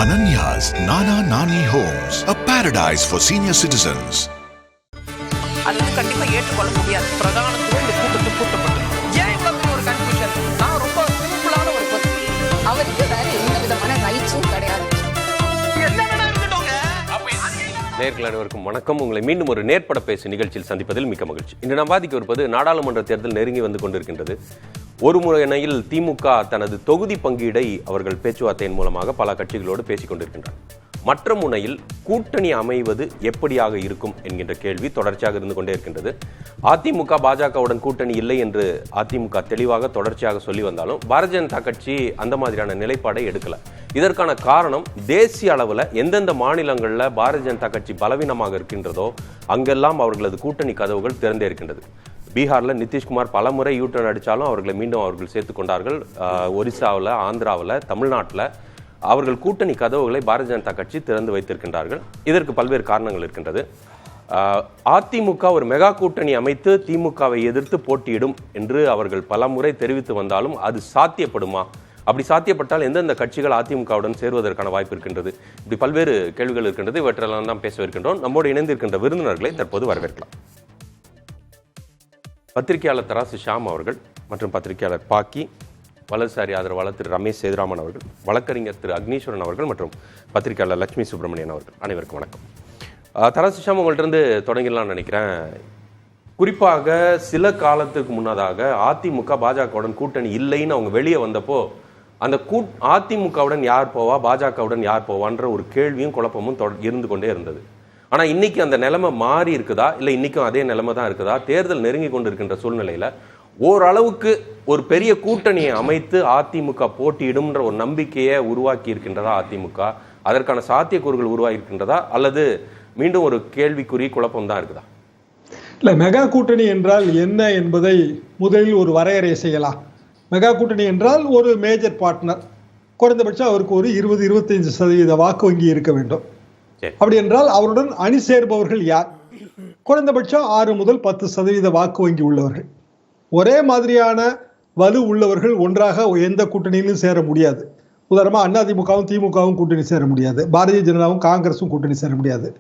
Ananya's Nana Nani Homes, a paradise for senior citizens. அது கண்டிப்பா ஏற்றுக்கொள்ள முடியாது. பிரதானத்துவம் இந்த கூட்டத்தில் கூட்டப்பட்டது. ஏன் இவ்வளவு ஒரு கன்ஃபியூஷன்? நான் ரொம்ப சிம்பிளான ஒரு பர்சன். அவருக்கு வேற எந்த விதமான ரைட்ஸும் கிடையாது. நேயர்கள் அனைவருக்கும் வணக்கம். உங்களை மீண்டும் ஒரு நேர்பட பேசு நிகழ்ச்சியில் சந்திப்பதில் மிக்க மகிழ்ச்சி. இன்று நாம் வாதிக்க இருப்பது நாடாளுமன்ற தேர்தல் நெருங்கி வந்து கொண்டிருக்கின்றது. ஒரு முறையில் திமுக தனது தொகுதி பங்கீடை அவர்கள் பேச்சுவார்த்தையின் மூலமாக பல கட்சிகளோடு பேசிக் கொண்டிருக்கின்றனர். மற்ற முனையில் கூட்டணி அமைவது எப்படியாக இருக்கும் என்கின்ற கேள்வி தொடர்ச்சியாக இருந்து கொண்டே இருக்கின்றது. அதிமுக பாஜகவுடன் கூட்டணி இல்லை என்று அதிமுக தெளிவாக தொடர்ச்சியாக சொல்லி வந்தாலும் பாரதிய ஜனதா கட்சி அந்த மாதிரியான நிலைப்பாடை எடுக்கல. இதற்கான காரணம் தேசிய அளவில் எந்தெந்த மாநிலங்களில் பாரதிய ஜனதா கட்சி பலவீனமாக இருக்கின்றதோ அங்கெல்லாம் அவர்களது கூட்டணி கதவுகள் திறந்தே இருக்கின்றது. பீகாரில் நிதிஷ்குமார் பல முறை யூட்டர்ன் அடித்தாலும் அவர்களை மீண்டும் அவர்கள் சேர்த்து கொண்டார்கள். ஒரிசாவில், ஆந்திராவில், தமிழ்நாட்டில் அவர்கள் கூட்டணி கதவுகளை பாரதிய ஜனதா கட்சி திறந்து வைத்திருக்கின்றார்கள். இதற்கு பல்வேறு காரணங்கள் இருக்கின்றது. அதிமுக ஒரு மெகா கூட்டணி அமைத்து திமுகவை எதிர்த்து போட்டியிடும் என்று அவர்கள் பல முறை தெரிவித்து வந்தாலும் அது சாத்தியப்படுமா? அப்படி சாத்தியப்பட்டால் எந்தெந்த கட்சிகள் அதிமுகவுடன் சேருவதற்கான வாய்ப்பு இருக்கின்றது? இப்படி பல்வேறு கேள்விகள் இருக்கின்றது. இவற்றெல்லாம் தான் பேசவிருக்கின்றோம். நம்மோடு இணைந்திருக்கின்ற விருந்தினர்களை தற்போது வரவேற்கலாம். பத்திரிகையாளர் தராசு ஷாம் அவர்கள் மற்றும் பத்திரிகையாளர் பாக்கி, வலதுசாரி ஆதரவாளர் திரு ரமேஷ் சேதுராமன் அவர்கள், வழக்கறிஞர் திரு அக்னீஸ்வரன் அவர்கள் மற்றும் பத்திரிகையாளர் லட்சுமி சுப்பிரமணியன் அவர்கள், அனைவருக்கும் வணக்கம். தராசு ஷாம் உங்கள்கிட்ட தொடங்கிடலாம்னு நினைக்கிறேன். குறிப்பாக சில காலத்துக்கு முன்னதாக அதிமுக பாஜகவுடன் கூட்டணி இல்லைன்னு அவங்க வெளியே வந்தப்போ அந்த அதிமுகவுடன் யார் போவா, பாஜகவுடன் யார் போவான்ற ஒரு கேள்வியும் குழப்பமும் இருந்து கொண்டே இருந்தது. ஆனால் இன்னைக்கு அந்த நிலைமை மாறி இருக்குதா, இல்லை இன்னைக்கும் அதே நிலைமை தான் இருக்குதா? தேர்தல் நெருங்கி கொண்டு இருக்கின்ற சூழ்நிலையில் ஓரளவுக்கு ஒரு பெரிய கூட்டணியை அமைத்து அதிமுக போட்டியிடும்ன்ற ஒரு நம்பிக்கையை உருவாக்கி இருக்கின்றதா அதிமுக? அதற்கான சாத்தியக்கூறுகள் உருவாகி இருக்கின்றதா, அல்லது மீண்டும் ஒரு கேள்விக்குறி குழப்பம் தான் இருக்குதா? இல்லை, மெகா கூட்டணி என்றால் என்ன என்பதை முதலில் ஒரு வரையறை செய்யலாம். மெகா கூட்டணி என்றால் ஒரு மேஜர் பார்ட்னர், குறைந்தபட்சம் அவருக்கு ஒரு 20-25% வாக்கு வங்கி இருக்க வேண்டும். அப்படி என்றால் அவருடன் அணி சேர்பவர்கள் யார்? குறைந்தபட்சம் 6 முதல் 10% வாக்கு வங்கி உள்ளவர்கள். ஒரே மாதிரியான வலு உள்ளவர்கள் ஒன்றாக எந்த கூட்டணியிலும் சேர முடியாது. உதாரணமாக அதிமுகவும் திமுகவும் கூட்டணி சேர முடியாது, பாரதிய ஜனதாவும் காங்கிரஸும் கூட்டணி சேர முடியாது.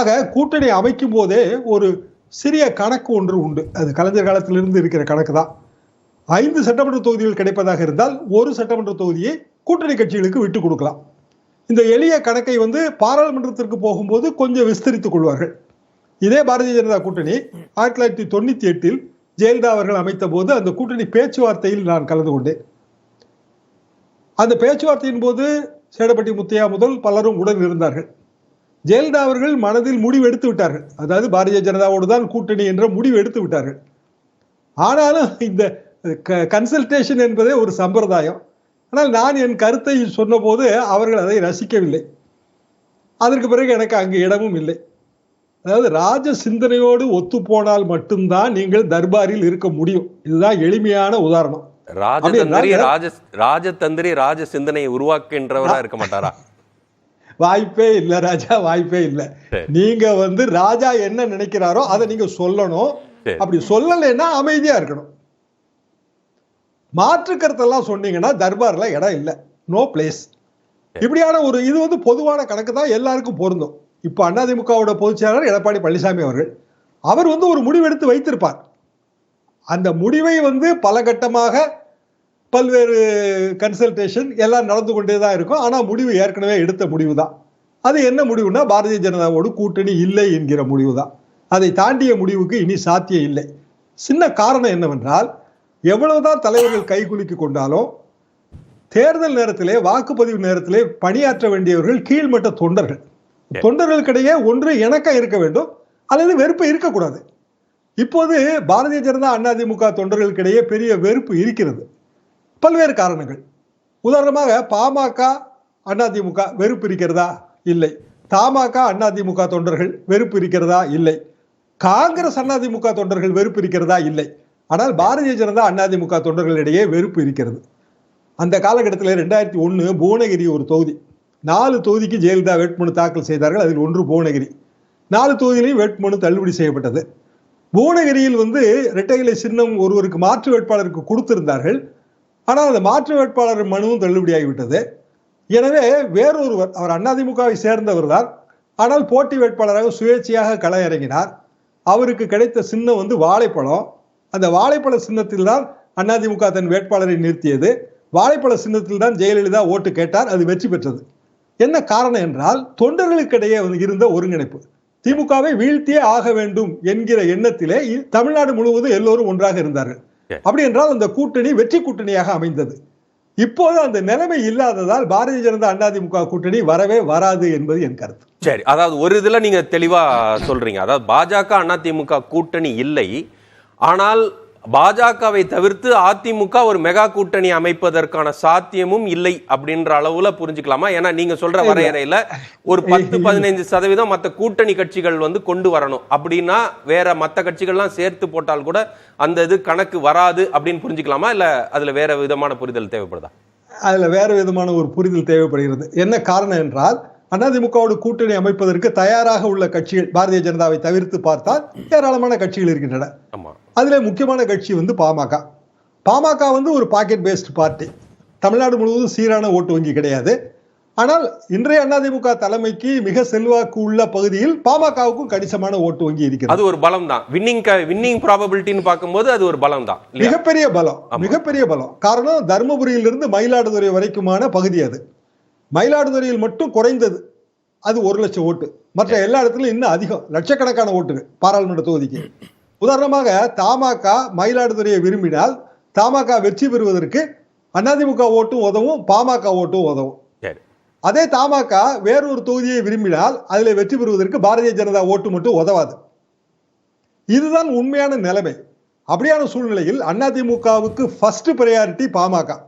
ஆக கூட்டணி அமைக்கும் போதே ஒரு சிறிய கணக்கு ஒன்று உண்டு. அது கலைஞர் காலத்திலிருந்து இருக்கிற கணக்கு தான். 5 சட்டமன்ற தொகுதிகள் கிடைப்பதாக இருந்தால் ஒரு சட்டமன்ற தொகுதியை கூட்டணி கட்சிகளுக்கு விட்டு கொடுக்கலாம். இந்த எளிய கணக்கை பாராளுமன்றத்திற்கு போகும்போது கொஞ்சம் விஸ்தரித்துக் கொள்வார்கள். இதே பாரதிய ஜனதா கூட்டணி 1998 ஜெயலலிதா அவர்கள் அமைத்த போது அந்த கூட்டணி பேச்சுவார்த்தையில் நான் கலந்து கொண்டேன். அந்த பேச்சுவார்த்தையின் போது சேடப்பட்டி முத்தையா முதல் பலரும் உடன் இருந்தார்கள். ஜெயலலிதா அவர்கள் மனதில் முடிவு எடுத்து விட்டார்கள். அதாவது பாரதிய ஜனதாவோடு தான் கூட்டணி என்ற முடிவு எடுத்து விட்டார்கள். ஆனாலும் இந்த கன்சல்டேஷன் என்பதே ஒரு சம்பிரதாயம். ஆனால் நான் என் கருத்தை சொன்னபோது அவர்கள் அதை ரசிக்கவில்லை. அதற்கு பிறகு எனக்கு அங்கு இடமும் இல்லை. அதாவது ராஜ சிந்தனையோடு ஒத்து போனால் மட்டும்தான் நீங்கள் தர்பாரில் இருக்க முடியும். இதுதான் எளிமையான உதாரணம். ராஜதந்திரி ராஜ சிந்தனையை உருவாக்குகின்றவரா இருக்க மாட்டாரா? வாய்ப்பே இல்லை ராஜா, வாய்ப்பே இல்லை. நீங்க ராஜா என்ன நினைக்கிறாரோ அதை நீங்க சொல்லணும். அப்படி சொல்லலைன்னா அமைதியா இருக்கணும். மாற்று கருத்தெல்லாம் சொன்னீங்கன்னா தர்பார்ல இடம் இல்லை, நோ பிளேஸ். இப்படியான ஒரு இது பொதுவான கணக்கு தான், எல்லாருக்கும் பொருந்தும். இப்போ அதிமுகவோட பொதுச் செயலாளர் எடப்பாடி பழனிசாமி அவர்கள் அவர் ஒரு முடிவெடுத்து வைத்திருப்பார். அந்த முடிவை பல கட்டமாக பல்வேறு கன்சல்டேஷன் எல்லாம் நடந்து கொண்டே தான் இருக்கும். ஆனால் முடிவு ஏற்கனவே எடுத்த முடிவு தான். அது என்ன முடிவுனா பாரதிய ஜனதாவோடு கூட்டணி இல்லை என்கிற முடிவு தான். அதை தாண்டிய முடிவுக்கு இனி சாத்தியம் இல்லை. சின்ன காரணம் என்னவென்றால், எவ்வளவுதான் தலைவர்கள் கைகுலுக்கி கொண்டாலும் தேர்தல் நேரத்திலே, வாக்குப்பதிவு நேரத்திலே பணியாற்ற வேண்டியவர்கள் கீழ்மட்ட தொண்டர்கள். தொண்டர்களுக்கிடையே ஒன்று இணக்கம் இருக்க வேண்டும், அல்லது வெறுப்பு இருக்கக்கூடாது. இப்போது பாரதிய ஜனதா அதிமுக தொண்டர்களுக்கிடையே பெரிய வெறுப்பு இருக்கிறது, பல்வேறு காரணங்கள். உதாரணமாக பாமக அதிமுக வெறுப்பு இருக்கிறதா? இல்லை. தமாக அதிமுக தொண்டர்கள் வெறுப்பு இருக்கிறதா? இல்லை. காங்கிரஸ் அதிமுக தொண்டர்கள் வெறுப்பு இருக்கிறதா? இல்லை. ஆனால் பாரதிய ஜனதா அதிமுக தொண்டர்களிடையே வெறுப்பு இருக்கிறது. அந்த காலகட்டத்தில் 2001 புவனகிரி ஒரு தொகுதி, 4 தொகுதிக்கு ஜெயலலிதா வேட்புமனு தாக்கல் செய்தார்கள். அதில் ஒன்று புவனகிரி. 4 தொகுதியிலையும் வேட்புமனு தள்ளுபடி செய்யப்பட்டது. புவனகிரியில் இரட்டை இலை சின்னம் ஒருவருக்கு மாற்று வேட்பாளருக்கு கொடுத்திருந்தார்கள். ஆனால் அந்த மாற்று வேட்பாளர் மனுவும் தள்ளுபடியாகிவிட்டது. எனவே வேறொருவர், அவர் அதிமுகவை சேர்ந்தவர் தான், ஆனால் போட்டி வேட்பாளராக சுயேட்சையாக கள இறங்கினார். அவருக்கு கிடைத்த சின்னம் வந்து வாழைப்பழம். அந்த வாழைப்பழ சின்னத்தில் தான் அதிமுக தன் வேட்பாளரை நிறுத்தியது. வாழைப்பழ சின்னத்தில் தான் ஜெயலலிதா ஓட்டு கேட்டார், அது வெற்றி பெற்றது. என்ன காரணம் என்றால் தொண்டர்களுக்கிடையே இருந்த ஒருங்கிணைப்பு. திமுகவை வீழ்த்தியே ஆக வேண்டும் என்கிற எண்ணத்திலே தமிழ்நாடு முழுவதும் எல்லோரும் ஒன்றாக இருந்தார்கள். அப்படி என்றால் அந்த கூட்டணி வெற்றி கூட்டணியாக அமைந்தது. இப்போது அந்த நிலைமை இல்லாததால் பாரதிய ஜனதா அதிமுக கூட்டணி வரவே வராது என்பது என் கருத்து. சரி, அதாவது ஒரு இதுல நீங்க தெளிவா சொல்றீங்க, அதாவது பாஜக அதிமுக கூட்டணி இல்லை, ஆனால் பாஜகவை தவிர்த்து அதிமுக ஒரு மெகா கூட்டணி அமைப்பதற்கான சாத்தியமும் இல்லை அப்படின்ற அளவுல புரிஞ்சுக்கலாமா? ஏன்னா நீங்க சொல்ற வரையறையில ஒரு 10-15% மற்ற கூட்டணி கட்சிகள் கொண்டு வரணும் அப்படின்னா வேற மற்ற கட்சிகள்லாம் சேர்த்து போட்டால் கூட அந்த இது கணக்கு வராது அப்படின்னு புரிஞ்சுக்கலாமா, இல்ல அதுல வேற விதமான புரிதல் தேவைப்படுதா? அதுல வேற விதமான ஒரு புரிதல் தேவைப்படுகிறது. என்ன காரணம் என்றால் அதிமுகவோடு கூட்டணி அமைப்பதற்கு தயாராக உள்ள கட்சிகள் பாரதிய ஜனதாவை தவிர்த்து பார்த்தால் ஏராளமான கட்சிகள் இருக்கின்றன. அதுல முக்கியமான கட்சி பாமக. பாமக ஒரு பாக்கெட் பேஸ்ட் பார்ட்டி. தமிழ்நாடு முழுவதும் சீரான ஓட்டு வங்கி கிடையாது. ஆனால் இன்றைய அதிமுக தலைமைக்கு மிக செல்வாக்கு உள்ள பகுதியில் பாமகவுக்கும் கணிசமான ஓட்டு வங்கி இருக்கிறது. அது ஒரு பலம் தான். வின்னிங் ப்ராபபிலிட்டின்னு பார்க்கும்போது அது ஒரு பலம் தான், மிகப்பெரிய பலம், மிகப்பெரிய பலம். காரணம் தர்மபுரியிலிருந்து மயிலாடுதுறை வரைக்குமான பகுதி. அது மயிலாடுதுறையில் மட்டும் குறைந்தது அது 1 லட்சம் ஓட்டு. மற்ற எல்லா இடத்துலையும் இன்னும் அதிகம், லட்சக்கணக்கான ஓட்டுகள் பாராளுமன்ற தொகுதிக்கு. உதாரணமாக தமாக மயிலாடுதுறையை விரும்பினால் தமாக வெற்றி பெறுவதற்கு அதிமுக ஓட்டும் உதவும், பாமக ஓட்டும் உதவும். அதே தமாக வேறொரு தொகுதியை விரும்பினால் அதில் வெற்றி பெறுவதற்கு பாரதிய ஜனதா ஓட்டு மட்டும் உதவாது. இதுதான் உண்மையான நிலைமை. அப்படியான சூழ்நிலையில் அதிமுகவுக்கு ஃபர்ஸ்ட் பிரையாரிட்டி பாமக.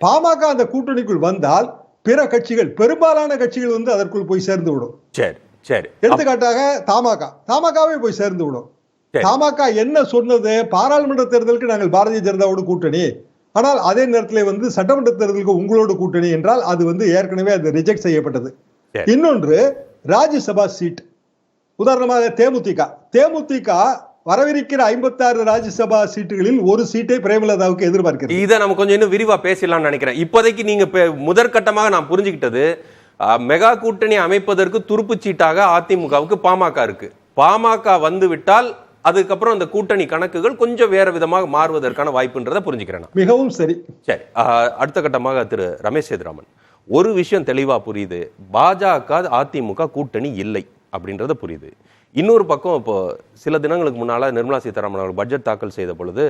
பாமக அந்த கூட்டணிக்குள் வந்தால் பிற கட்சிகள், பெரும்பாலான கட்சிகள் அதற்குள் போய் சேர்ந்து விடும். எடுத்துக்காட்டாக தமாகவே போய் சேர்ந்து விடும். தமாக என்ன சொன்னது, பாராளுமன்ற தேர்தலுக்கு நாங்கள் பாரதிய ஜனதாவோடு கூட்டணி, ஆனால் அதே நேரத்தில் சட்டமன்ற தேர்தலுக்கு உங்களோடு கூட்டணி என்றால் அது ஏற்கனவே அது ரிஜெக்ட் செய்யப்பட்டது. இன்னொன்று ராஜ்யசபா சீட். உதாரணமாக தேமுதிக வரவிருக்கிற 56 ராஜ்யசபா சீட்டுகளில் ஒரு சீட்டை பிரேமலதாவுக்கு எதிர்பார்க்கிறது. இதை நம்ம கொஞ்சம் இன்னும் விரிவா பேசலாம்னு நினைக்கிறேன். இப்போதைக்கு நீங்க முதற்கட்டமாக நான் புரிஞ்சுக்கிட்டது, மெகா கூட்டணி அமைப்பதற்கு துருப்பு சீட்டாக அதிமுகவுக்கு பாமக இருக்கு. பாமக வந்து விட்டால் அதுக்கப்புறம் அந்த கூட்டணி கணக்குகள் கொஞ்சம் வேற விதமாக மாறுவதற்கான வாய்ப்புன்றதை புரிஞ்சுக்கிறேன். மிகவும் சரி. சரி, அடுத்த கட்டமாக திரு ரமேஷ் சேதுராமன், ஒரு விஷயம் தெளிவா புரியுது, பாஜக அதிமுக கூட்டணி இல்லை அப்படின்றத புரியுது. இன்னொரு பக்கம் இப்போ சில தினங்களுக்கு முன்னால நிர்மலா சீதாராமன் அவர்கள் பட்ஜெட் தாக்கல் செய்த பொழுது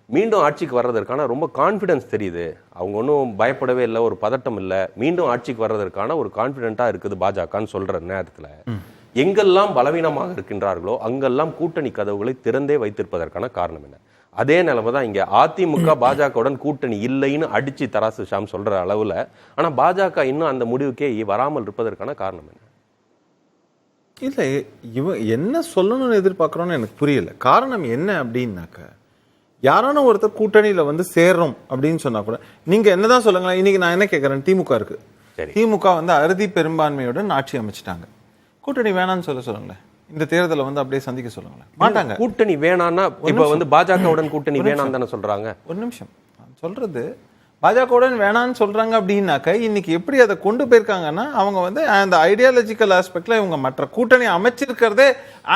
மீண்டும் ஆட்சிக்கு வர்றதற்கான ரொம்ப கான்ஃபிடன்ஸ் தெரியுது. அவங்க ஒன்றும் பயப்படவே இல்லை, ஒரு பதட்டம் இல்லை, மீண்டும் ஆட்சிக்கு வர்றதற்கான ஒரு கான்ஃபிடென்ட்டா இருக்குது பாஜகன்னு சொல்ற நேரத்தில் எங்கெல்லாம் பலவீனமாக இருக்கின்றார்களோ அங்கெல்லாம் கூட்டணி கதவுகளை திறந்தே வைத்திருப்பதற்கான காரணம் என்ன? அதே நிலைமை தான் இங்க. அதிமுக பாஜகவுடன் கூட்டணி இல்லைன்னு அடிச்சு தராசு ஷாம் சொல்ற அளவுல, ஆனா பாஜக இன்னும் அந்த முடிவுக்கே வராமல் இருப்பதற்கான காரணம் என்ன? இல்லை, என்ன சொல்லணும்னு எதிர்பார்க்குறோன்னு எனக்கு புரியல. காரணம் என்ன அப்படின்னாக்க, யாரான ஒருத்தர் கூட்டணியில் சேர்றோம் அப்படின்னு சொன்னா கூட நீங்க என்னதான் சொல்லுங்களேன். இன்னைக்கு நான் என்ன கேட்கறேன், திமுக இருக்கு, திமுக அறுதி பெரும்பான்மையுடன் ஆட்சி அமைச்சிட்டாங்க. கூட்டணி வேணான்னு சொல்லுங்களேன், இந்த தேர்தலை அப்படியே சந்திக்க சொல்லுங்களேன். மாட்டாங்க. கூட்டணி வேணான்னா இப்ப பாஜகவுடன் கூட்டணி வேணான்னு தானே சொல்றாங்க. ஒரு நிமிஷம், நான் சொல்றது பாஜகவுடன் வேணான்னு சொல்றாங்க அப்படின்னாக்க இன்னைக்கு எப்படி அதை கொண்டு போயிருக்காங்கன்னா, அவங்க அந்த ஐடியாலஜிக்கல் ஆஸ்பெக்ட்ல இவங்க மற்ற கூட்டணி அமைச்சிருக்கிறதே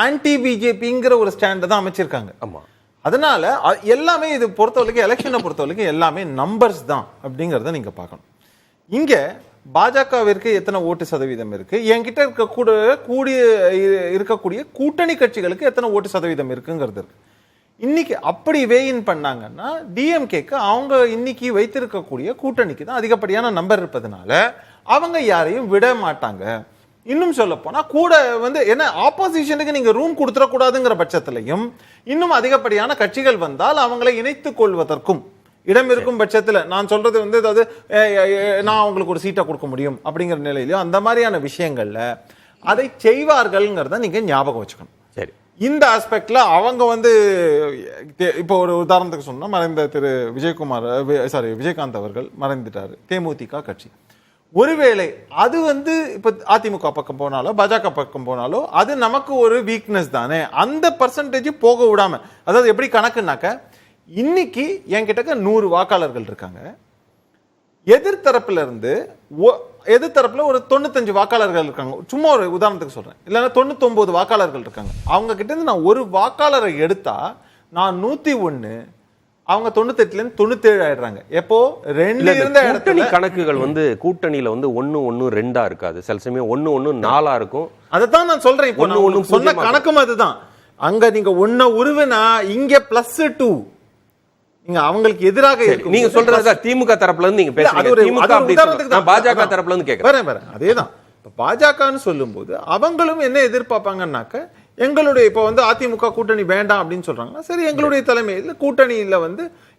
ஆன்டி பிஜேபிங்கிற ஒரு ஸ்டாண்டை தான் அமைச்சிருக்காங்க. ஆமா, அதனால எல்லாமே இது பொறுத்தவரைக்கும், எலெக்ஷனை பொறுத்தவரைக்கும் எல்லாமே நம்பர்ஸ் தான் அப்படிங்கிறத நீங்க பார்க்கணும். இங்க பாஜகவிற்கு எத்தனை ஓட்டு சதவீதம் இருக்கு, என்கிட்ட இருக்கக்கூடிய கூட்டணி கட்சிகளுக்கு எத்தனை ஓட்டு சதவீதம் இருக்குங்கிறது இருக்கு. இன்னைக்கு அப்படி வேயின் பண்ணாங்கன்னா டிஎம்கேக்கு அவங்க இன்னைக்கு வைத்திருக்கக்கூடிய கூட்டணிக்கு தான் அதிகப்படியான நம்பர் இருப்பதனால அவங்க யாரையும் விட மாட்டாங்க. இன்னும் சொல்ல போனா கூட என்ன ஆப்போசிஷனுக்கு நீங்க ரூம் கொடுத்துடக்கூடாதுங்கிற பட்சத்திலையும் இன்னும் அதிகப்படியான கட்சிகள் வந்தால் அவங்களை இணைத்துக் கொள்வதற்கும் இடம் இருக்கும் பட்சத்தில் நான் சொல்றது அதாவது நான் அவங்களுக்கு ஒரு சீட்டை கொடுக்க முடியும் அப்படிங்கிற நிலையிலையும் அந்த மாதிரியான விஷயங்கள்ல அதை செய்வார்கள்ங்கிறத நீங்க ஞாபகம் வச்சுக்கணும். சரி, இந்த ஆஸ்பெக்ட்ல அவங்க இப்போ ஒரு உதாரணத்துக்கு சொன்னா, மறைந்த திரு விஜயகாந்த் அவர்கள் மறைந்துட்டாரு, தேமுதிக கட்சி. ஒருவேளை அது இப்ப அதிமுக பக்கம் போனாலோ பாஜக பக்கம் போனாலோ அது நமக்கு ஒரு வீக்னஸ் தானே. அந்த பர்சன்டேஜ் போக விடாம, அதாவது எப்படி கணக்குனாக்க, இன்னைக்கு என்கிட்ட 100 வாக்காளர்கள் இருக்காங்க, எதிர்த்தரப்புல ஒரு 95 வாக்காளர்கள் இருக்காங்க, சும்மா ஒரு உதாரணத்துக்கு சொல்றேன், இல்லைன்னா 99 வாக்காளர்கள் இருக்காங்க. அவங்க கிட்ட இருந்து நான் ஒரு வாக்காளரை எடுத்தா நான் 101, அவங்க 98ல இருந்து 97 ஆயிடுறாங்க. எப்போ 2 இருந்த கூட்டணி கணக்குகள் கூட்டணியில 1-1-2 இருக்காது, சில சமயம் 1-1-4 இருக்கும். அதைத்தான் நான் சொல்றேன். இப்போ நான் சொன்ன கணக்கும் அதுதான். அங்க நீங்க 1 உருவினா இங்க +2 நீங்க அவங்களுக்கு எதிராக இருக்கு. நீங்க சொல்றது திமுக தரப்புல இருந்து நீங்க பேசுறீங்க, திமுக அப்படி நான் பாஜக தரப்புல இருந்து கேக்குறேன். வரேன் அதேதான். பாஜகன்னு சொல்லும்போது அவங்களும் என்ன எதிர்பார்ப்பாங்கன்னாக்க, எங்களுடைய இப்போ அதிமுக கூட்டணி வேண்டாம் அப்படின்னு சொல்றாங்கன்னா, சரி எங்களுடைய தலைமையில் கூட்டணியில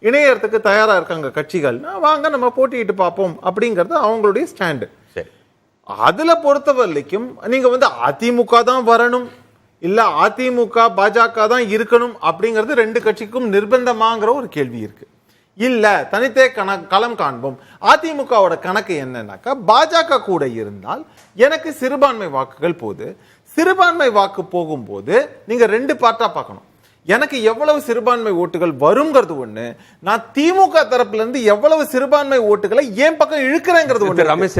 இணையறதுக்கு தயாரா இருக்காங்க கட்சிகள்னா வாங்க நம்ம போட்டியிட்டு பார்ப்போம் அப்படிங்கறது அவங்களுடைய ஸ்டாண்டு. அதுல பொறுத்த வரைக்கும் நீங்க அதிமுக தான் வரணும் இல்ல அதிமுக பாஜக தான் இருக்கணும் அப்படிங்கிறது 2 கட்சிக்கும் நிர்பந்தமாங்கிற ஒரு கேள்வி இருக்கு. இல்ல தனித்தே களம் காண்போம். அதிமுகவோட கணக்கு என்னன்னாக்கா, பாஜக கூட இருந்தால் எனக்கு சிறுபான்மை வாக்குகள் போகுது. சிறுபான்மை வாக்கு போகும்போது நீங்க 2 பார்ட்டா பார்க்கணும். எனக்கு எவ்வளவு சிறுபான்மை ஓட்டுகள் வருங்கிறது ஒண்ணு, நான் திமுக தரப்புல இருந்து எவ்வளவு சிறுபான்மை ஓட்டுகளை ஏன் பக்கம் இழுக்கிறேங்கிறது ஒண்ணு. ரமேஷ்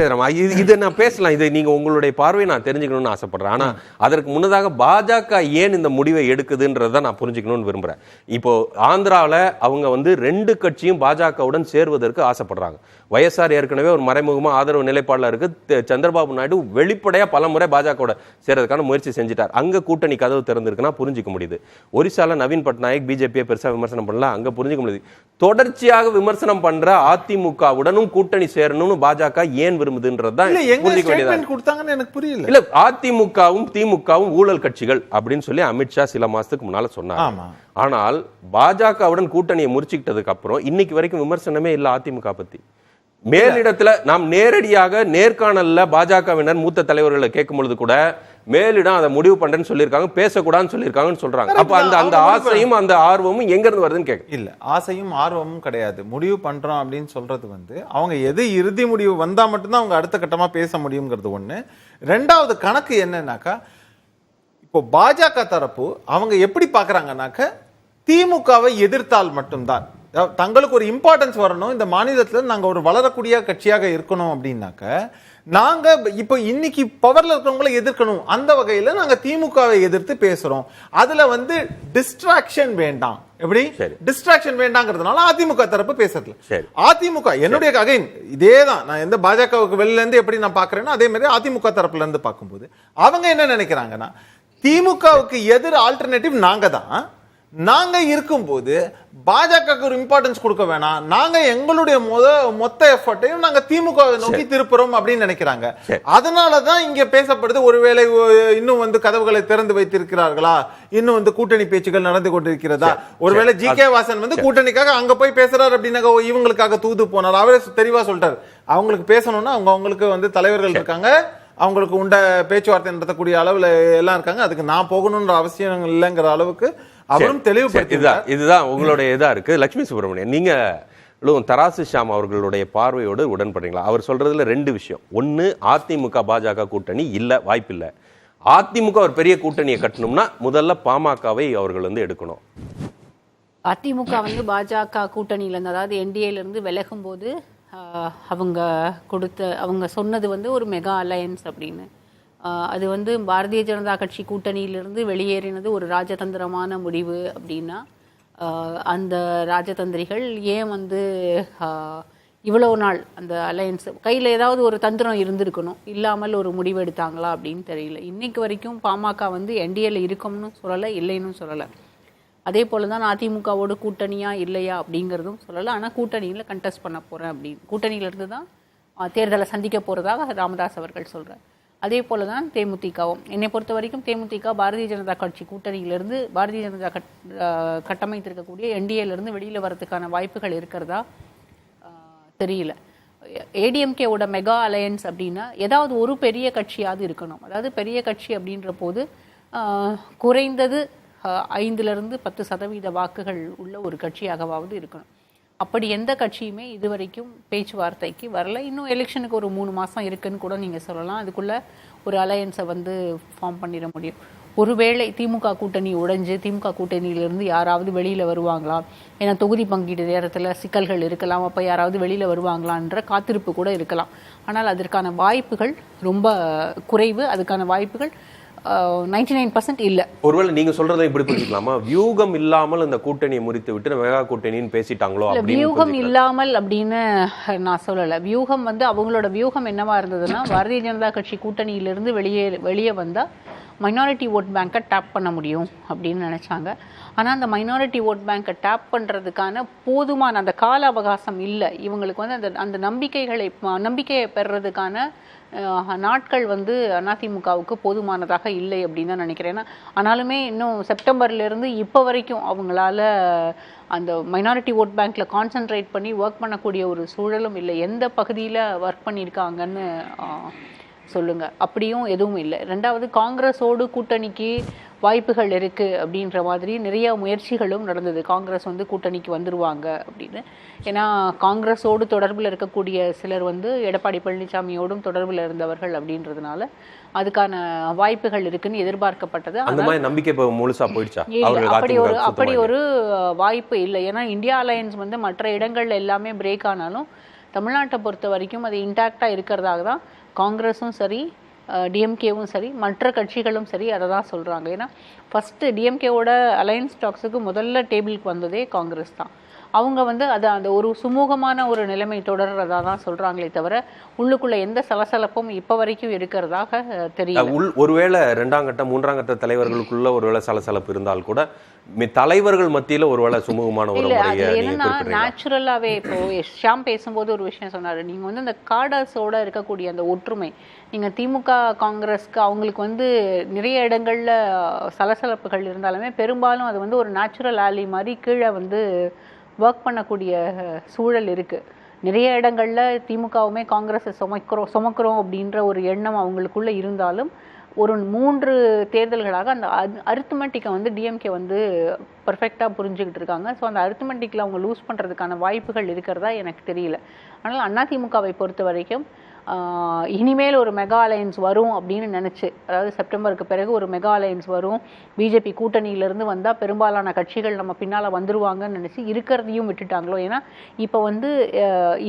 இதை நான் பேசலாம், இதை நீங்க உங்களுடைய பார்வையை நான் தெரிஞ்சுக்கணும்னு ஆசைப்படுறேன். ஆனா அதற்கு முன்னதாக பாஜக ஏன் இந்த முடிவை எடுக்குதுன்றதை நான் புரிஞ்சுக்கணும்னு விரும்புறேன். இப்போ ஆந்திராவில் அவங்க 2 கட்சியும் பாஜகவுடன் சேர்வதற்கு ஆசைப்படுறாங்க. YSR ஏற்கனவே ஒரு மறைமுகமா ஆதரவு நிலைப்பாடுல இருக்கு. சந்திரபாபு நாயுடு வெளிப்படையா பல முறை பாஜக சேர்றதுக்கான முயற்சி செஞ்சிட்டார். அங்க கூட்டணி கதவு திறந்திருக்குன்னா புரிஞ்சுக்க முடியுது. ஒரிசால நவீன் பட்நாயக் பிஜேபியை பெருசா விமர்சனம் பண்ணல, அங்க புரிஞ்சுக்க முடியுது. தொடர்ச்சியாக விமர்சனம் பண்ற அதிமுகவுடனும் கூட்டணி சேரணும்னு பாஜக ஏன் விரும்புதுன்றதுதான் புரிஞ்சுக்க வேண்டியது. எனக்கு புரியல. இல்ல அதிமுகவும் திமுகவும் ஊழல் கட்சிகள் அப்படின்னு சொல்லி அமித்ஷா சில மாசத்துக்கு முன்னால சொன்னாங்க. ஆனால் பாஜகவுடன் கூட்டணியை முறிச்சுக்கிட்டதுக்கு அப்புறம் இன்னைக்கு வரைக்கும் விமர்சனமே இல்ல அதிமுக பத்தி. மேலிடத்துல நாம் நேரடியாக நேர்காணல்ல பாஜகவினர் மூத்த தலைவர்களை கேட்கும் பொழுது கூட மேலிடம் அதை முடிவு பண்றேன்னு சொல்லியிருக்காங்க, பேசக்கூடாதுன்னு சொல்லியிருக்காங்கன்னு சொல்றாங்க. அப்ப அந்த ஆசையும் அந்த ஆர்வமும் எங்க இருந்து வருதுன்னு கேட்க இல்ல. ஆசையும் ஆர்வமும் கிடையாது. முடிவு பண்றோம் அப்படின்னு சொல்றது அவங்க எது இறுதி முடிவு வந்தா மட்டும்தான் அவங்க அடுத்த கட்டமா பேச முடியுங்கிறது ஒண்ணு. 2வது கணக்கு என்னன்னாக்கா, இப்போ பாஜக தரப்பு அவங்க எப்படி பாக்குறாங்கன்னாக்க, திமுகவை எதிர்த்தால் மட்டும்தான் தங்களுக்கு ஒரு இம்பார்ட்டன்ஸ் வரணும், இந்த மாநிலத்தில் நாங்க ஒரு வளரக்கூடிய கட்சியாக இருக்கணும் அப்படின்னாக்க, நாங்க இப்போ இன்னைக்கு பவர்ல இருக்கிறவங்களை எதிர்க்கணும். அந்த வகையில நாங்க திமுகவை எதிர்த்து பேசுறோம். அதுல டிஸ்ட்ராக்ஷன் வேண்டாம். எப்படி டிஸ்ட்ராக்ஷன் வேண்டாங்கிறதுனால அதிமுக தரப்பு பேசுறது. அதிமுக என்னுடைய அகைன் இதேதான். நான் எந்த பாஜகவுக்கு வெளியில இருந்து எப்படி நான் பாக்குறேன்னா, அதே மாதிரி அதிமுக தரப்புல இருந்து பார்க்கும்போது அவங்க என்ன நினைக்கிறாங்கன்னா, திமுகவுக்கு எதிர் ஆல்டர்னேட்டிவ் நாங்க தான். நாங்க இருக்கும்போது பாஜக ஒரு இம்பார்ட்டன்ஸ் கொடுக்க வேணாம், நாங்க எங்களுடைய மொத்த எஃபர்ட்டையும் நாங்க திமுக நோக்கி திருப்புறோம் அப்படின்னு நினைக்கிறாங்க. அதனாலதான் இங்க பேசப்படுது, ஒருவேளை இன்னும் கதவுகளை திறந்து வைத்திருக்கிறார்களா, இன்னும் கூட்டணி பேச்சுகள் நடந்து கொண்டிருக்கிறதா, ஒருவேளை ஜி.கே. வாசன் கூட்டணிக்காக அங்க போய் பேசுறாரு அப்படின்னாக்க இவங்களுக்காக தூது போனார். அவரே தெளிவா சொல்லிட்டாரு, அவங்களுக்கு பேசணும்னா அவங்களுக்கு தலைவர்கள் இருக்காங்க, அவங்களுக்கு உண்ட பேச்சுவார்த்தை நடத்தக்கூடிய அளவுல எல்லாம் இருக்காங்க, அதுக்கு நான் போகணும்ன்ற அவசியம் இல்லைங்கிற அளவுக்கு அவரும் தெளிவுபடுத்தினார். இதுதான் உங்களுடைய இதா இருக்கு. லட்சுமி சுப்பிரமணியன், நீங்க தராசு ஷாம் அவர்களுடைய பார்வையோடு உடன்படுறீங்களா? அவர் சொல்றதுல 2 விஷயம். ஒன்னு, அதிமுக பாஜக கூட்டணி இல்ல, வாய்ப்பில்ல. அதிமுக ஒரு பெரிய கூட்டணியை கட்டணும்னா முதல்ல பாமகவை அவர்கள் எடுக்கணும். அதிமுக பாஜக கூட்டணியில இருந்து, அதாவது என்டிஏல இருந்து விலகும் போது அவங்க சொன்னது ஒரு மெகா அலையன்ஸ் அப்படின்னு. அது பாரதிய ஜனதா கட்சி கூட்டணியிலிருந்து வெளியேறினது ஒரு ராஜதந்திரமான முடிவு அப்படின்னா, அந்த ராஜதந்திரிகள் ஏன் இவ்வளவு நாள் அந்த அலையன்ஸ் கையில் ஏதாவது ஒரு தந்திரம் இருந்திருக்கணும், இல்லாமல் ஒரு முடிவு எடுத்தாங்களா அப்படின்னு தெரியல. இன்னைக்கு வரைக்கும் பாமக என்டிஏல இருக்கும்னு சொல்லலை, இல்லைன்னு சொல்லலை. அதே போல தான் அதிமுகவோடு கூட்டணியா இல்லையா அப்படிங்கிறதும் சொல்லலை. ஆனால் கூட்டணியில் கண்டெஸ்ட் பண்ண போகிறேன் அப்படின்னு, கூட்டணியிலிருந்து தான் தேர்தலை சந்திக்க போகிறதாக ராமதாஸ் அவர்கள் சொல்கிறார். அதே போல தான் தேமுதிகவும். என்னை பொறுத்த வரைக்கும் தேமுதிக பாரதிய ஜனதா கட்சி கூட்டணியிலிருந்து, பாரதிய ஜனதா கட்டமைத்திருக்கக்கூடிய என்டிஏலேருந்து வெளியில் வரதுக்கான வாய்ப்புகள் இருக்கிறதா தெரியல. ஏடிஎம்கேவோட மெகா அலையன்ஸ் அப்படின்னா ஏதாவது ஒரு பெரிய கட்சியாவது இருக்கணும். அதாவது பெரிய கட்சி அப்படின்ற போது குறைந்தது 5-10% வாக்குகள் உள்ள ஒரு கட்சியாகவாவது இருக்கணும். அப்படி எந்த கட்சியுமே இதுவரைக்கும் பேச்சுவார்த்தைக்கு வரல. இன்னும் எலெக்ஷனுக்கு ஒரு 3 மாதம் இருக்குன்னு கூட நீங்கள் சொல்லலாம். அதுக்குள்ளே ஒரு அலையன்ஸை ஃபார்ம் பண்ணிட முடியும். ஒருவேளை திமுக கூட்டணி உடைஞ்சு திமுக கூட்டணியிலிருந்து யாராவது வெளியில் வருவாங்களா, ஏன்னா தொகுதி பங்கீடு நேரத்தில் சிக்கல்கள் இருக்கலாம், அப்போ யாராவது வெளியில் வருவாங்களான்ற காத்திருப்பு கூட இருக்கலாம். ஆனால் அதற்கான வாய்ப்புகள் ரொம்ப குறைவு. அதுக்கான வாய்ப்புகள் 99% இல்லை. ஒருவேளை நீங்க சொல்றதை இப்படி புரிஞ்சுக்கலாமா, வியூகம் இல்லாமல் இந்த கூட்டணியை முறித்து விட்டு மெகா கூட்டணின்னு பேசிட்டாங்களோ? வியூகம் இல்லாமல் அப்படின்னு நான் சொல்லலை. வியூகம் வந்து அவங்களோட வியூகம் என்னவா இருந்ததுன்னா, பாரதிய ஜனதா கட்சி கூட்டணியிலிருந்து வெளியே வந்தால் மைனாரிட்டி ஓட் பேங்கை டேப் பண்ண முடியும் அப்படின்னு நினச்சாங்க. ஆனால் அந்த மைனாரிட்டி ஓட் பேங்கை டேப் பண்ணுறதுக்கான போதுமான அந்த கால அவகாசம் இல்லை. இவங்களுக்கு வந்து அந்த நம்பிக்கையை பெறுறதுக்கான நாட்கள் வந்து அதிமுகவுக்கு போதுமானதாக இல்லை அப்படின்னு தான் நினைக்கிறேன். ஏன்னா ஆனாலுமே இன்னும் செப்டம்பர்லேருந்து இப்போ வரைக்கும் அவங்களால அந்த மைனாரிட்டி ஓட் பேங்க்கில் கான்சென்ட்ரேட் பண்ணி ஒர்க் பண்ணக்கூடிய ஒரு சூழலும் இல்லை. எந்த பகுதியில் ஒர்க் பண்ணியிருக்காங்கன்னு சொல்லுங்க, அப்படியும் எதுவும் இல்லை. ரெண்டாவது, காங்கிரஸோடு கூட்டணிக்கு வாய்ப்புகள் இருக்குது அப்படின்ற மாதிரி நிறைய முயற்சிகளும் நடந்தது. காங்கிரஸ் வந்து கூட்டணிக்கு வந்துருவாங்க அப்படின்னு. ஏன்னா காங்கிரஸோடு தொடர்பில் இருக்கக்கூடிய சிலர் வந்து எடப்பாடி பழனிசாமியோடும் தொடர்பில் இருந்தவர்கள் அப்படின்றதுனால அதுக்கான வாய்ப்புகள் இருக்குன்னு எதிர்பார்க்கப்பட்டது. அந்த மாதிரி நம்பிக்கை இப்போ முழுசா போயிடுச்சா? அப்படி ஒரு வாய்ப்பு இல்லை. ஏன்னா இந்தியா அலையன்ஸ் வந்து மற்ற இடங்கள்ல எல்லாமே பிரேக் ஆனாலும் தமிழ்நாட்டை பொறுத்த வரைக்கும் அது இன்டாக்டாக இருக்கிறதாக தான் காங்கிரஸும் சரி, டிஎம்கேவும் சரி, மற்ற கட்சிகளும் சரி அதை தான் சொல்கிறாங்க. ஏன்னா ஃபஸ்ட்டு டிஎம்கேவோட அலையன்ஸ் டாக்ஸுக்கு முதல்ல டேபிளுக்கு வந்ததே காங்கிரஸ் தான். அவங்க வந்து அதை அந்த ஒரு சுமூகமான ஒரு நிலைமை தொடர்றதா தான் சொல்கிறாங்களே தவிர உள்ளுக்குள்ளே எந்த சலசலப்பும் இப்போ வரைக்கும் இருக்கிறதாக தெரியல. ஒருவேளை 2ஆம் கட்ட 3ஆம் கட்ட தலைவர்களுக்குள்ள ஒருவேளை சலசலப்பு இருந்தால் கூட தலைவர்கள் மத்தியில் ஒருவேளை சுமூகமான ஒரு முறையை என்னன்னா நேச்சுரலாகவே இப்போ ஷாம் பேசும்போது ஒரு விஷயம் சொன்னார். நீங்கள் வந்து இந்த காடர்ஸோட இருக்கக்கூடிய அந்த ஒற்றுமை, நீங்கள் திமுக காங்கிரஸ்க்கு அவங்களுக்கு வந்து நிறைய இடங்களில் சலசலப்புகள் இருந்தாலுமே பெரும்பாலும் அது வந்து ஒரு நேச்சுரல் ஆலி மாதிரி கீழே வந்து ஒர்க் பண்ணக்கூடிய சூழல் இருக்குது. நிறைய இடங்களில் திமுகவுமே காங்கிரஸை சுமக்கிறோம் அப்படின்ற ஒரு எண்ணம் அவங்களுக்குள்ளே இருந்தாலும் ஒரு 3 தேர்தல்களாக அந்த அரித்மெட்டிக்கை வந்து டிஎம்கே வந்து பர்ஃபெக்டாக புரிஞ்சுக்கிட்டு இருக்காங்க. ஸோ அந்த அரித்மெட்டிக்கில் அவங்க லூஸ் பண்ணுறதுக்கான வாய்ப்புகள் இருக்கிறதா எனக்கு தெரியல. ஆனால் அதிமுகவை பொறுத்த வரைக்கும் இனிமேல் ஒரு மெகா அலையன்ஸ் வரும் அப்படின்னு நினச்சி, அதாவது செப்டம்பருக்கு பிறகு ஒரு மெகா அலையன்ஸ் வரும், பிஜேபி கூட்டணியிலேருந்து வந்தால் பெரும்பாலான கட்சிகள் நம்ம பின்னால் வந்துருவாங்கன்னு நினச்சி இருக்கிறதையும் விட்டுட்டாங்களோ. ஏன்னா இப்போ வந்து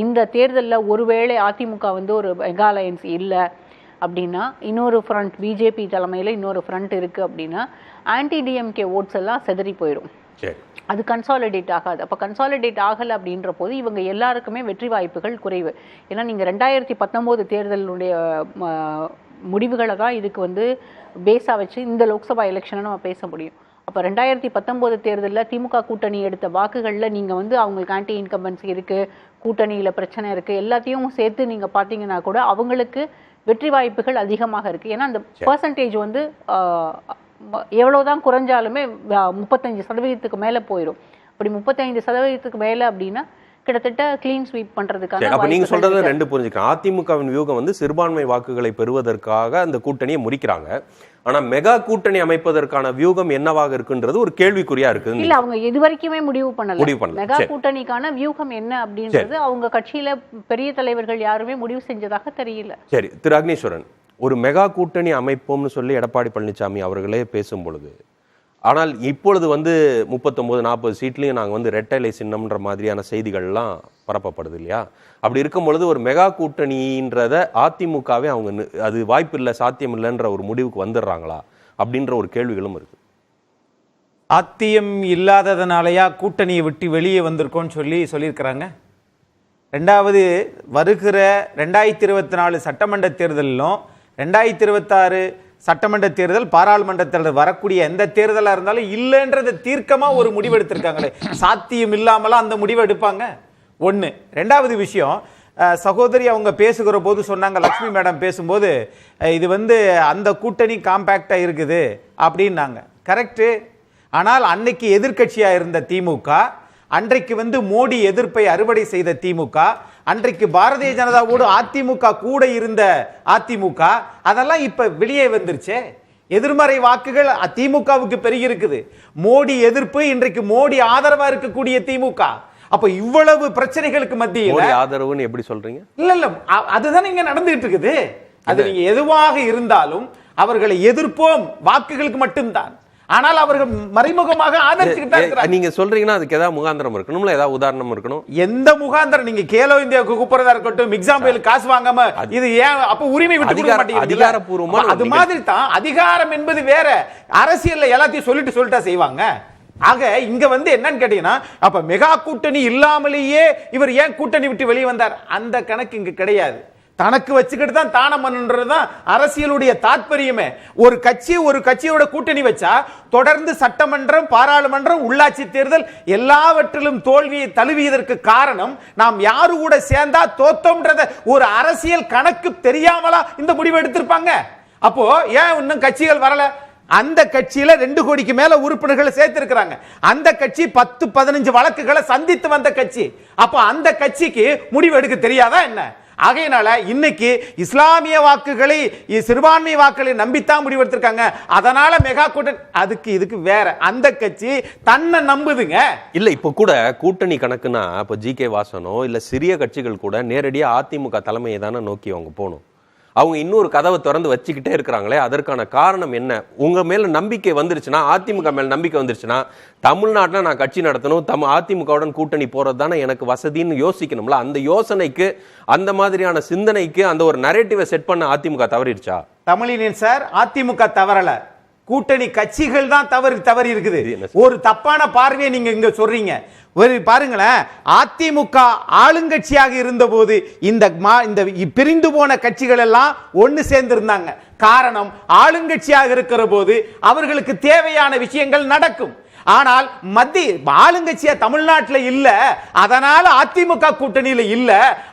இந்த தேர்தலில் ஒருவேளை அதிமுக வந்து ஒரு மெகா அலையன்ஸ் இல்லை அப்படின்னா, இன்னொரு ஃப்ரண்ட் பிஜேபி தலைமையில் இன்னொரு ஃப்ரண்ட் இருக்குது அப்படின்னா ஆன்டி டிஎம்கே ஓட்ஸ் எல்லாம் செதறி போயிடும். அது கன்சாலிடேட் ஆகாது. அப்போ கன்சாலிடேட் ஆகலை அப்படின்ற போது இவங்க எல்லாருக்குமே வெற்றி வாய்ப்புகள் குறைவு. ஏன்னா நீங்கள் 2019 தேர்தலுடைய முடிவுகளை தான் இதுக்கு வந்து பேஸாக வச்சு இந்த லோக்சபா எலெக்ஷனை நம்ம பேச முடியும். அப்போ 2019 தேர்தலில் திமுக கூட்டணி எடுத்த வாக்குகளில் நீங்கள் வந்து அவங்களுக்கு ஆன்டி இன்கம்பன்சி இருக்குது, கூட்டணியில் பிரச்சனை இருக்குது, எல்லாத்தையும் சேர்த்து நீங்கள் பார்த்தீங்கன்னா கூட அவங்களுக்கு வெற்றி வாய்ப்புகள் அதிகமாக இருக்குது. ஏன்னா அந்த பர்சன்டேஜ் வந்து எவ்வளோதான் குறைஞ்சாலுமே 35% மேலே போயிடும். அப்படி 35% மேலே அப்படின்னா கிட்டத்தட்ட கிளீன் ஸ்வீப் பண்றதுக்காக. அப்ப நீங்க சொல்றது 2 புரிஞ்சுக்கலாம். அதிமுகவின் வியூகம் வந்து சிறுபான்மை வாக்குகளை பெறுவதற்காக அந்த கூட்டணியை முறிக்கிறாங்க. ஆனா மெகா கூட்டணி அமைப்பதற்கான வியூகம் என்னவாக இருக்குன்றது ஒரு கேள்விக்குறியா இருக்கு. இல்ல, அவங்க இதுவரைக்குமே முடிவு பண்ணல. மெகா கூட்டணிக்கான வியூகம் என்ன அப்படின்றது அவங்க கட்சியில பெரிய தலைவர்கள் யாருமே முடிவு செஞ்சதாக தெரியல. சரி, திரு அக்னீஸ்வரன், ஒரு மெகா கூட்டணி அமைப்போம்னு சொல்லி எடப்பாடி பழனிசாமி அவர்களே பேசும் பொழுது, ஆனால் இப்பொழுது வந்து 39-40 சீட்லையும் நாங்கள் வந்து ரெட்டை சின்னம்ன்ற மாதிரியான செய்திகள்லாம் பரப்பப்படுது இல்லையா? அப்படி இருக்கும் பொழுது ஒரு மெகா கூட்டணின்றத அதிமுகவே அவங்க அது வாய்ப்பு இல்லை, சாத்தியம் இல்லைன்ற ஒரு முடிவுக்கு வந்துடுறாங்களா அப்படின்ற ஒரு கேள்விகளும் இருக்கு. சாத்தியம் இல்லாததுனாலயா கூட்டணியை விட்டு வெளியே வந்திருக்கோன்னு சொல்லியிருக்கிறாங்க. ரெண்டாவது, வருகிற 2024 சட்டமன்ற தேர்தலிலும் 2026 சட்டமன்ற தேர்தல், பாராளுமன்ற தேர்தல், வரக்கூடிய எந்த தேர்தலாக இருந்தாலும் இல்லைன்றதை தீர்க்கமாக ஒரு முடிவு எடுத்திருக்காங்களே. சாத்தியம் இல்லாமலாம் அந்த முடிவு எடுப்பாங்க. ஒன்று. ரெண்டாவது விஷயம், சகோதரி அவங்க பேசுகிற போது சொன்னாங்க, லக்ஷ்மி மேடம் பேசும்போது, இது வந்து அந்த கூட்டணி காம்பேக்டாக இருக்குது அப்படின்னாங்க. கரெக்டு. ஆனால் அன்னைக்கு எதிர்க்கட்சியாக இருந்த திமுக, அன்றைக்கு வந்து மோடி எதிர்ப்பை அறுவடை செய்த திமுக, அன்றைக்கு பாரதிய ஜனதாவோடு அதிமுக கூட இருந்த அதிமுக, அதெல்லாம் இப்ப வெளியே வந்துருச்சே. எதிர்மறை வாக்குகள் திமுகவுக்கு பெருகி இருக்குது. மோடி எதிர்ப்பு, இன்றைக்கு மோடி ஆதரவா இருக்கக்கூடிய திமுக. அப்ப இவ்வளவு பிரச்சனைகளுக்கு மத்தியில் ஆதரவுன்னு எப்படி சொல்றீங்க? இல்ல அதுதான் இங்க நடந்துகிட்டு இருக்குது. அது நீங்க எதுவாக இருந்தாலும் அவர்களை எதிர்ப்போம் வாக்குகளுக்கு மட்டும்தான். ஆனால் அவர்கள் மறைமுகமாக ஆதரிச்சுக்கிட்டாங்க. நீங்க சொல்றீங்கன்னா அதுக்கு ஏதாவது முகாந்திரம் இருக்கணும்ல, ஏதாவது உதாரணம் இருக்கணும். எந்த முகாந்திரம்? நீங்க கேலோ இந்தியாவுக்கு கூப்பிடுறதா இருக்கட்டும், எக்ஸாம்பிள் காசு வாங்காம இது ஏன் அப்ப உரிமை விட்டு கொடுக்க மாட்டீங்க? அதிகாரப்பூர்வமா அது மாதிரி தான் அதிகாரம் என்பது வேற. அரசியல்ல எல்லாத்தையும் சொல்லிட்டா செய்வாங்க. ஆக இங்க என்னன்னு கேட்டீங்கன்னா, அப்ப மெகா கூட்டணி இல்லாமலேயே இவர் ஏன் கூட்டணி விட்டு வெளியே வந்தார்? அந்த கணக்கு இங்க கிடையாது. தனக்கு வச்சுக்கிட்டு தான் தானம் பண்ணுன்றதுதான் அரசியலுடைய தாற்பயமே. ஒரு கட்சியோட கூட்டணி வச்சா தொடர்ந்து சட்டமன்றம், பாராளுமன்றம், உள்ளாட்சி தேர்தல் எல்லாவற்றிலும் தோல்வியை தழுவியதற்கு காரணம் நாம் யாரு கூட சேர்ந்தா தோத்தோம்ன்றத ஒரு அரசியல் கணக்கு தெரியாமலா இந்த முடிவு எடுத்திருப்பாங்க? அப்போ ஏன் இன்னும் கட்சிகள் வரல? அந்த கட்சியில 2 கோடிக்கு மேல உறுப்பினர்களை சேர்த்திருக்கிறாங்க. அந்த கட்சி 10-15 வழக்குகளை சந்தித்து வந்த கட்சி. அப்ப அந்த கட்சிக்கு முடிவு எடுக்க தெரியாதா என்ன? ஆகையினால இன்னைக்கு இஸ்லாமிய வாக்குகளை, சிறுபான்மை வாக்குகளை நம்பித்தான் முடிவெடுத்திருக்காங்க. அதனால மெகா கூட்டணி அதுக்கு இதுக்கு வேற. அந்த கட்சி தன்னை நம்புதுங்க. இல்ல இப்ப கூட கூட்டணி கணக்குனா இப்ப ஜி.கே. வாசனோ இல்ல சிறிய கட்சிகள் கூட நேரடியா அதிமுக தலைமையை தானே நோக்கி அவங்க போகணும். அவங்க இன்னொரு கதவை திறந்து வச்சுக்கிட்டே இருக்கிறாங்களே, அதற்கான காரணம் என்ன? உங்க மேல நம்பிக்கை வந்துருச்சுன்னா, அதிமுக மேல நம்பிக்கை வந்துருச்சுன்னா, தமிழ்நாட்டில் நான் கட்சி நடத்தணும், அதிமுகவுடன் கூட்டணி போறது தானே எனக்கு வசதின்னு யோசிக்கணும்ல. அந்த யோசனைக்கு, அந்த மாதிரியான சிந்தனைக்கு அந்த ஒரு நரேட்டிவை செட் பண்ண அதிமுக தவறிடுச்சா? தமிழினின் சார், அதிமுக தவறல, கூட்டணி கட்சிகள் தான் தவறி இருக்குது. ஒரு தப்பான பார்வையை நீங்க இங்க சொல்றீங்க. பாருங்களேன், அதிமுக ஆளுங்கட்சியாக இருந்த போது இந்த பிரிந்து போன கட்சிகள் எல்லாம் ஒன்னு சேர்ந்து இருந்தாங்க. காரணம், ஆளுங்கட்சியாக இருக்கிற போது அவர்களுக்கு தேவையான விஷயங்கள் நடக்கும். ஆனால் மத்திய ஆளுங்கட்சியா தமிழ்நாட்டில் இல்ல, அதனால அதிமுக கூட்டணியில் இல்ல,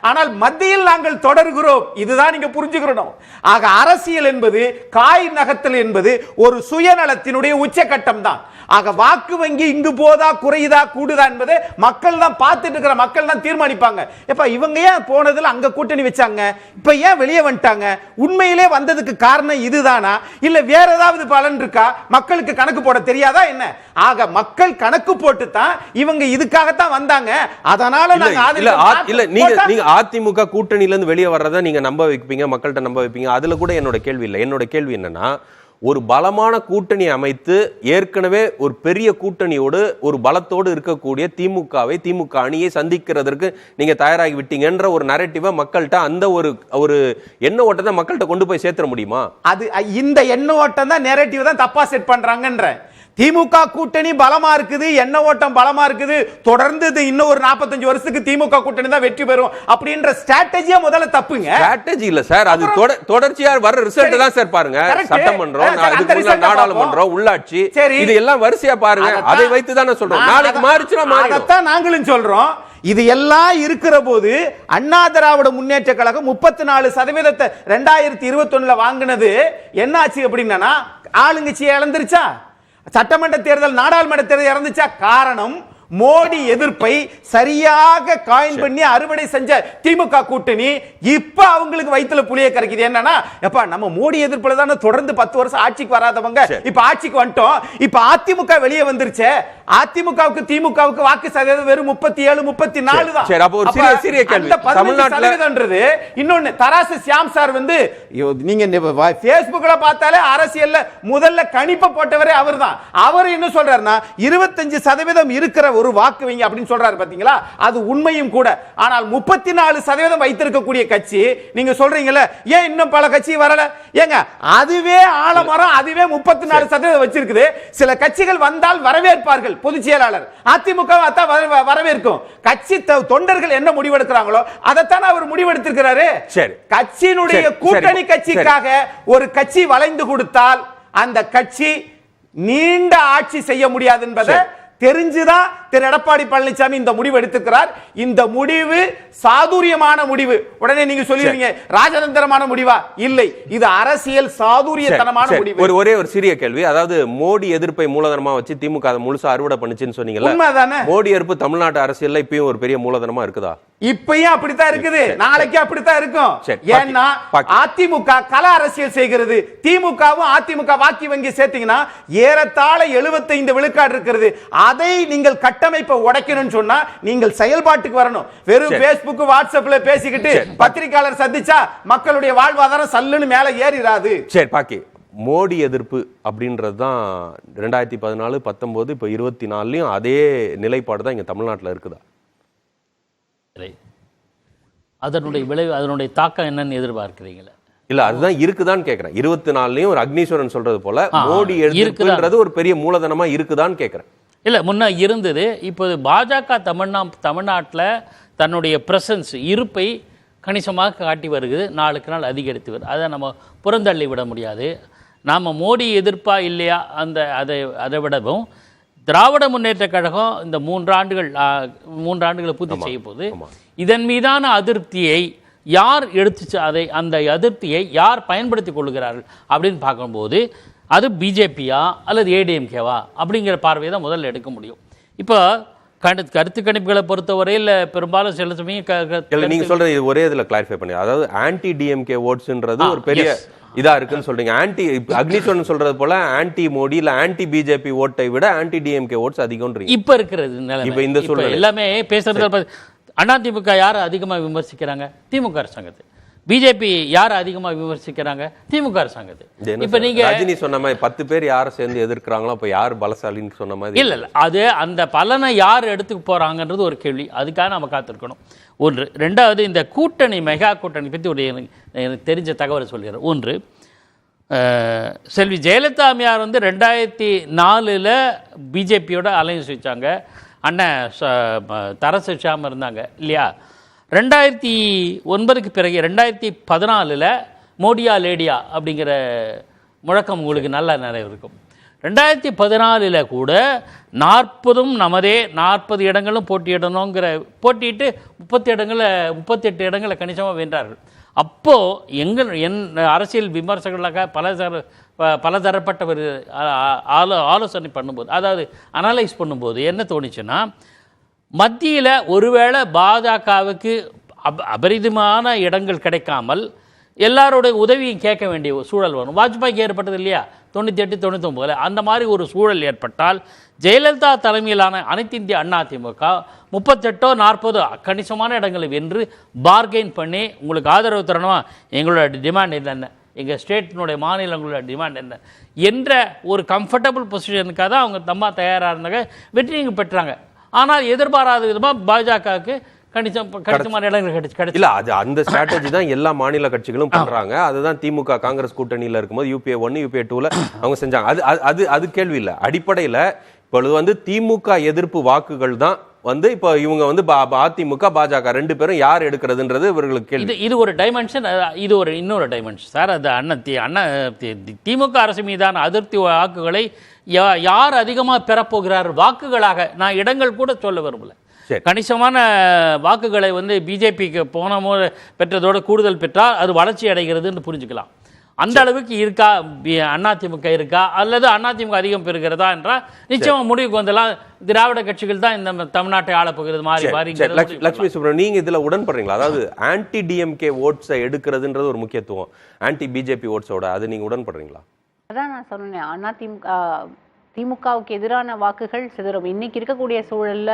ஆனால் மத்தியில் நாங்கள் தொடர்கிறோம். இதுதான் நீங்க புரிஞ்சுக்கணும். ஆக அரசியல் என்பது, காய் நகர்த்தல் என்பது ஒரு சுயநலத்தினுடைய உச்சகட்டம் தான். ஆக வாக்கு வங்கி இங்கு போதா குறையுதா கூடுதா என்பது மக்கள் தான் பார்த்துட்டு இருக்கிற, மக்கள் தான் தீர்மானிப்பாங்க. எப்ப இவங்க ஏன் போனதுல அங்க கூட்டணி வச்சாங்க, இப்ப ஏன் வெளியே வந்துட்டாங்க? உண்மையிலே வந்ததுக்கு காரணம் இதுதானா, இல்ல வேற ஏதாவது பலன் இருக்கா? மக்களுக்கு கணக்கு போட தெரியாதா என்ன? ஆக மக்கள் கணக்கு போட்டு தான் இவங்க இதுக்காகத்தான் வந்தாங்க. அதனால நீங்க அதிமுக கூட்டணியில இருந்து வெளியே வர்றதை நீங்க நம்ப வைப்பீங்க, மக்கள்கிட்ட நம்ப வைப்பீங்க. அதுல கூட என்னோட கேள்வி இல்லை. என்னோட கேள்வி என்னன்னா, ஒரு பலமான கூட்டணி அமைத்து ஏற்கனவே ஒரு பெரிய கூட்டணியோடு ஒரு பலத்தோடு இருக்கக்கூடிய திமுக அணியை சந்திக்கிறதற்கு நீங்க தயாராகி விட்டீங்கன்ற ஒரு நரேட்டிவை மக்கள்கிட்ட, அந்த ஒரு எண்ண ஓட்டத்தை மக்கள்கிட்ட கொண்டு போய் சேர்த்துற முடியுமா? அது இந்த எண்ண ஓட்டம் தான் நரேட்டிவ் தான் தப்பா செட் பண்றாங்கன்ற. திமுக கூட்டணி பலமா இருக்குது, எண்ண ஓட்டம் பலமா இருக்குது, தொடர்ந்து இன்னும் ஒரு 45 வருஷத்துக்கு திமுக கூட்டணி தான் வெற்றி பெறும் அப்படின்ற ஸ்ட்ராட்டஜியா முதல்ல தப்புங்க. ஸ்ட்ராட்டஜி இல்ல சார், அது தொடர்ச்சியா வர ரிசல்ட் தான் சார். பாருங்க, சட்டமன்றம், நாடாளுமன்றம், உள்ளாட்சி, இது எல்லாம் வரிசையா பாருங்க. அதை வைத்து தானே சொல்றோம். நாளைக்கு மாறிச்சுனா மாறிடும். அதான் நாங்களும் சொல்றோம். இது எல்லாம் இருக்கிற போது அண்ணா திராவிட முன்னேற்ற கழகம் 34% 2021 வாங்கினது என்ன ஆச்சு அப்படின்னா, ஆளுங்கட்சியை இழந்துருச்சா? சட்டமன்ற தேர்தல், நாடாளுமன்ற தேர்தல் இறந்துச்சா? காரணம், மோடி எதிர்ப்பை சரியாக காயின் பண்ணி அறுவடை செஞ்ச திமுக கூட்டணி இப்ப அவங்களுக்கு வயித்துல புளிய கரைக்குது. என்னன்னா, எப்ப நம்ம மோடி எதிர்ப்புல தானே தொடர்ந்து 10 வருஷம் ஆட்சிக்கு வராதவங்க இப்ப ஆட்சிக்கு வந்துட்டோம். இப்ப அதிமுக வெளியே வந்துருச்சு. அதிமுகவுக்கு திமுகவுக்கு வாக்கு சதவீதம் வெறும் 37-34 தான். சரி, அப்ப ஒரு சிறிய கேள்வி. தமிழ்நாட்டுல இன்னொன்னு, தராசு சியாம் சார் நீங்க Facebookல பார்த்தாலே அரசியல்ல முதல்ல கணிப்பை போட்டவரே அவர்தான். அவர் என்ன சொல்றாருன்னா, 25% இருக்கிற ஒரு வாக்கு வங்கி அப்படின்னு சொல்றாரு. பாத்தீங்களா, அது உண்மையும் கூட. ஆனால் 34% வைத்திருக்கக்கூடிய கட்சி நீங்க சொல்றீங்கல்ல, ஏன் இன்னும் பல கட்சி வரல? ஏங்க, அதுவே ஆலமரம், அதுவே 34% வச்சிருக்குது. சில கட்சிகள் வந்தால் வரவேற்பார்கள். பொதுச் செயலாளர் அதிமுக வரவேற்கும். கட்சி தொண்டர்கள் என்ன முடிவெடுக்கிறாங்களோ அதைத்தான் அவர் முடிவெடுத்திருக்கிறாரு. கட்சியினுடைய கூட்டணி கட்சிக்காக ஒரு கட்சி வளைந்து கொடுத்தால் அந்த கட்சி நீண்ட ஆட்சி செய்ய முடியாது என்பதை தெரிஞ்சுதான் திரு எடப்பாடி பழனிசாமி இந்த முடிவு எடுத்திருக்கிறார். இந்த முடிவு சாதுரியமான முடிவு. உடனே நீங்க சொல்லுவீங்க ராஜதந்திரமான முடிவா? இல்லை, இது அரசியல் சாதுரியத்தனமான முடிவு. ஒரே ஒரு சிறிய கேள்வி. அதாவது மோடி எதிர்ப்பை மூலதனமா வச்சு திமுக அதை முழுசா அறுவடை பண்ணுச்சுன்னு சொன்னீங்கல்ல, உண்மைதானே? மோடி எதிர்ப்பு தமிழ்நாட்டு அரசியல்ல இப்பயும் ஒரு பெரிய மூலதனமா இருக்குதா? இப்பயும் அப்படித்தான் இருக்குது, நாளைக்கு அப்படித்தான் இருக்கும். ஏன்னா அதிமுக கல அரசியல் செய்கிறது. திமுகவும் அதிமுக வாக்கு வங்கி சேர்த்தீங்கன்னா ஏறத்தாழ 75 விழுக்காடு இருக்கிறது. அதை நீங்கள் கட்டமைப்பை உடைக்கணும்னு சொன்னா நீங்கள் செயல்பாட்டுக்கு வரணும். வெறும் Facebook, வாட்ஸ்அப்ல பேசிக்கிட்டு பத்திரிகையாளர் சந்திச்சா மக்களுடைய வாழ்வாதாரம் சல்லுன்னு மேல ஏறிராது. சரி, பாக்கி மோடி எதிர்ப்பு அப்படின்றது தான் 2014, 19, இப்போ 24 அதே நிலைப்பாடு தான் இங்கே தமிழ்நாட்டில் இருக்குதா? அதனுடைய விளைவு, அதனுடைய தாக்கம் என்னன்னு எதிர்பார்க்கிறீங்களா? இல்ல அதுதான் இருக்குதான்னு கேட்கிறேன். 24 ஒரு அக்னீஸ்வரன் சொல்றது போல மோடி எதிர்ப்புன்றது ஒரு பெரிய மூலதனமா இருக்குதான்னு கேட்கிறேன். இல்லை, முன்ன இருந்தது. இப்போது பாஜக தமிழ்நாட்டில் தன்னுடைய பிரசன்ஸ், இருப்பை கணிசமாக காட்டி வருகிறது, நாளுக்கு நாள் அதிகரித்து வருது. அதை நம்ம புறந்தள்ளி விட முடியாது. நாம் மோடி எதிர்ப்பா இல்லையா அதை விடவும் திராவிட முன்னேற்ற கழகம் இந்த 3 ஆண்டுகளை பூர்த்தி செய்ய போது இதன் மீதான அதிருப்தியை யார் அந்த அதிருப்தியை யார் பயன்படுத்தி கொள்கிறார்கள் அப்படின்னு பார்க்கும்போது அது பிஜேபியா அல்லது ஏடிஎம்கேவா அப்படிங்கிற பார்வையை தான் முதல்ல எடுக்க முடியும். இப்போ கருத்து கணிப்புகளை பொறுத்தவரையில் பெரும்பாலும் சில சமயம் நீங்க சொல்றது ஒரே இதுல கிளாரிஃபை பண்ணி, அதாவது ஆன்டி டிஎம்கே ஓட்ஸ்ன்றது ஒரு பெரிய இதா இருக்குன்னு சொல்றீங்க. அக்னிஸ்வரன் சொல்றது போல ஆன்டி மோடி இல்ல ஆன்டி பிஜேபி ஓட்டை விட ஆன்டி டிஎம்கே ஓட்ஸ் அதிகம்ன்றீங்க இப்ப இருக்கிறது. இப்ப இந்த சூழ்நிலை எல்லாமே பேசுறது அதிமுக யாரை அதிகமாக விமர்சிக்கிறாங்க? திமுக அரசாங்கத்தை. பிஜேபி யாரை அதிகமாக விமர்சிக்கிறாங்க? திமுக அரசாங்கத்தை. இப்ப நீங்க ரஜினி சொன்ன மாதிரி 10 பேர் யாரை சேர்ந்து எதிர்க்கிறாங்களோ அப்ப யார் பலசாலின்னு சொன்ன மாதிரி இல்ல அது அந்த பலனை யார் எடுத்துக்க போறாங்கன்றது ஒரு கேள்வி. அதுக்காக நம்ம காத்திருக்கணும். ஒன்று. ரெண்டாவது, இந்த கூட்டணி, மெகா கூட்டணி பற்றி ஒரு எனக்கு தெரிஞ்ச தகவலை சொல்கிறேன். ஒன்று, செல்வி ஜெயலலிதா அம்மையார் 2004 பிஜேபியோட அலையன்ஸ் வச்சாங்க. அண்ணன் தரசு வச்சாமல் இருந்தாங்க இல்லையா? 2009 பிறகு 2014 மோடியா லேடியா அப்படிங்கிற முழக்கம் உங்களுக்கு நல்லா நிறைய இருக்கும். 2014 கூட 40 நமதே 40 இடங்களும் போட்டியிட்டு 38 இடங்களை கணிசமாக வென்றார்கள். அப்போது என் அரசியல் விமர்சகர்களாக பலதரப்பட்டவர் ஆலோசனை பண்ணும்போது, அதாவது அனலைஸ் பண்ணும்போது என்ன தோணுச்சுன்னா, மத்தியில் ஒருவேளை பாஜகவுக்கு அபரிதமான இடங்கள் கிடைக்காமல் எல்லாரோட உதவியும் கேட்க வேண்டிய சூழல் வரும். வாஜ்பாய்க்கு ஏற்பட்டது இல்லையா 98, 99 அந்த மாதிரி ஒரு சூழல் ஏற்பட்டால் ஜெயலலிதா தலைமையிலான அனைத்து இந்திய அண்ணா திமுக 38, 40 கணிசமான இடங்களை வென்று பார்கெயின் பண்ணி உங்களுக்கு ஆதரவு தரணுமா, எங்களோட டிமாண்ட் என்னென்ன, எங்கள் ஸ்டேட்டினுடைய மாநிலங்களோட டிமாண்ட் என்ன என்ற ஒரு கம்ஃபர்டபுள் பொசிஷனுக்காக தான் அவங்க தம்மா தயாராக இருந்தாங்க. வெற்றிங்க பெற்றாங்க. ஆனால் எதிர்பாராத விதமாக பாஜகவுக்கு கணிசமான இடங்கள் கிடைச்சு இல்ல. அது அந்த ஸ்ட்ராட்டஜி தான் எல்லா மாநில கட்சிகளும் பண்றாங்க. அதுதான் திமுக காங்கிரஸ் கூட்டணியில இருக்கும்போது UPA 1, UPA 2ல அவங்க செஞ்சாங்க. அது கேள்வி இல்லை. அடிப்படையில் இப்பொழுது திமுக எதிர்ப்பு வாக்குகள் தான் இப்போ இவங்க அதிமுக பாஜக 2 பேரும் யார் எடுக்கிறதுன்றது இவர்களுக்கு கேள்வி. இது ஒரு டைமென்ஷன். இது இன்னொரு டைமென்ஷன் சார். அது திமுக அரசு மீதான அதிருப்தி வாக்குகளை யார் அதிகமாக பெறப்போகிறார் வாக்குகளாக, நான் இடங்கள் கூட சொல்ல விரும்பல, கணிசமான வாக்குகளை பிஜேபிக்கு போன முறை பெற்றதோடு கூடுதல் பெற்றால் அது வளர்ச்சி அடைகிறதுன்னு புரிஞ்சுக்கலாம். அந்த அளவுக்கு இருக்கா அதிமுக இருக்கா, அல்லது அதிமுக அதிகம் பெறுகிறதா என்றால் நிச்சயமா முடிவுக்கு வந்தெல்லாம் திராவிட கட்சிகள் தான் இந்த தமிழ்நாட்டை ஆளப்போகிறது மாறி. லட்சுமி சுப்ரமணியன், நீங்க இதுல உடன்படுறீங்களா? அதாவது ஆன்டி டிஎம்கே ஓட்ஸை எடுக்கிறதுன்றது ஒரு முக்கியத்துவம், ஆன்டி பிஜேபி ஓட்ஸோட, அது நீங்க உடன்படுறீங்களா? அதான் நான் சொன்னேன், திமுகவுக்கு எதிரான வாக்குகள் சிதறும். இன்னைக்கு இருக்கக்கூடிய சூழல்ல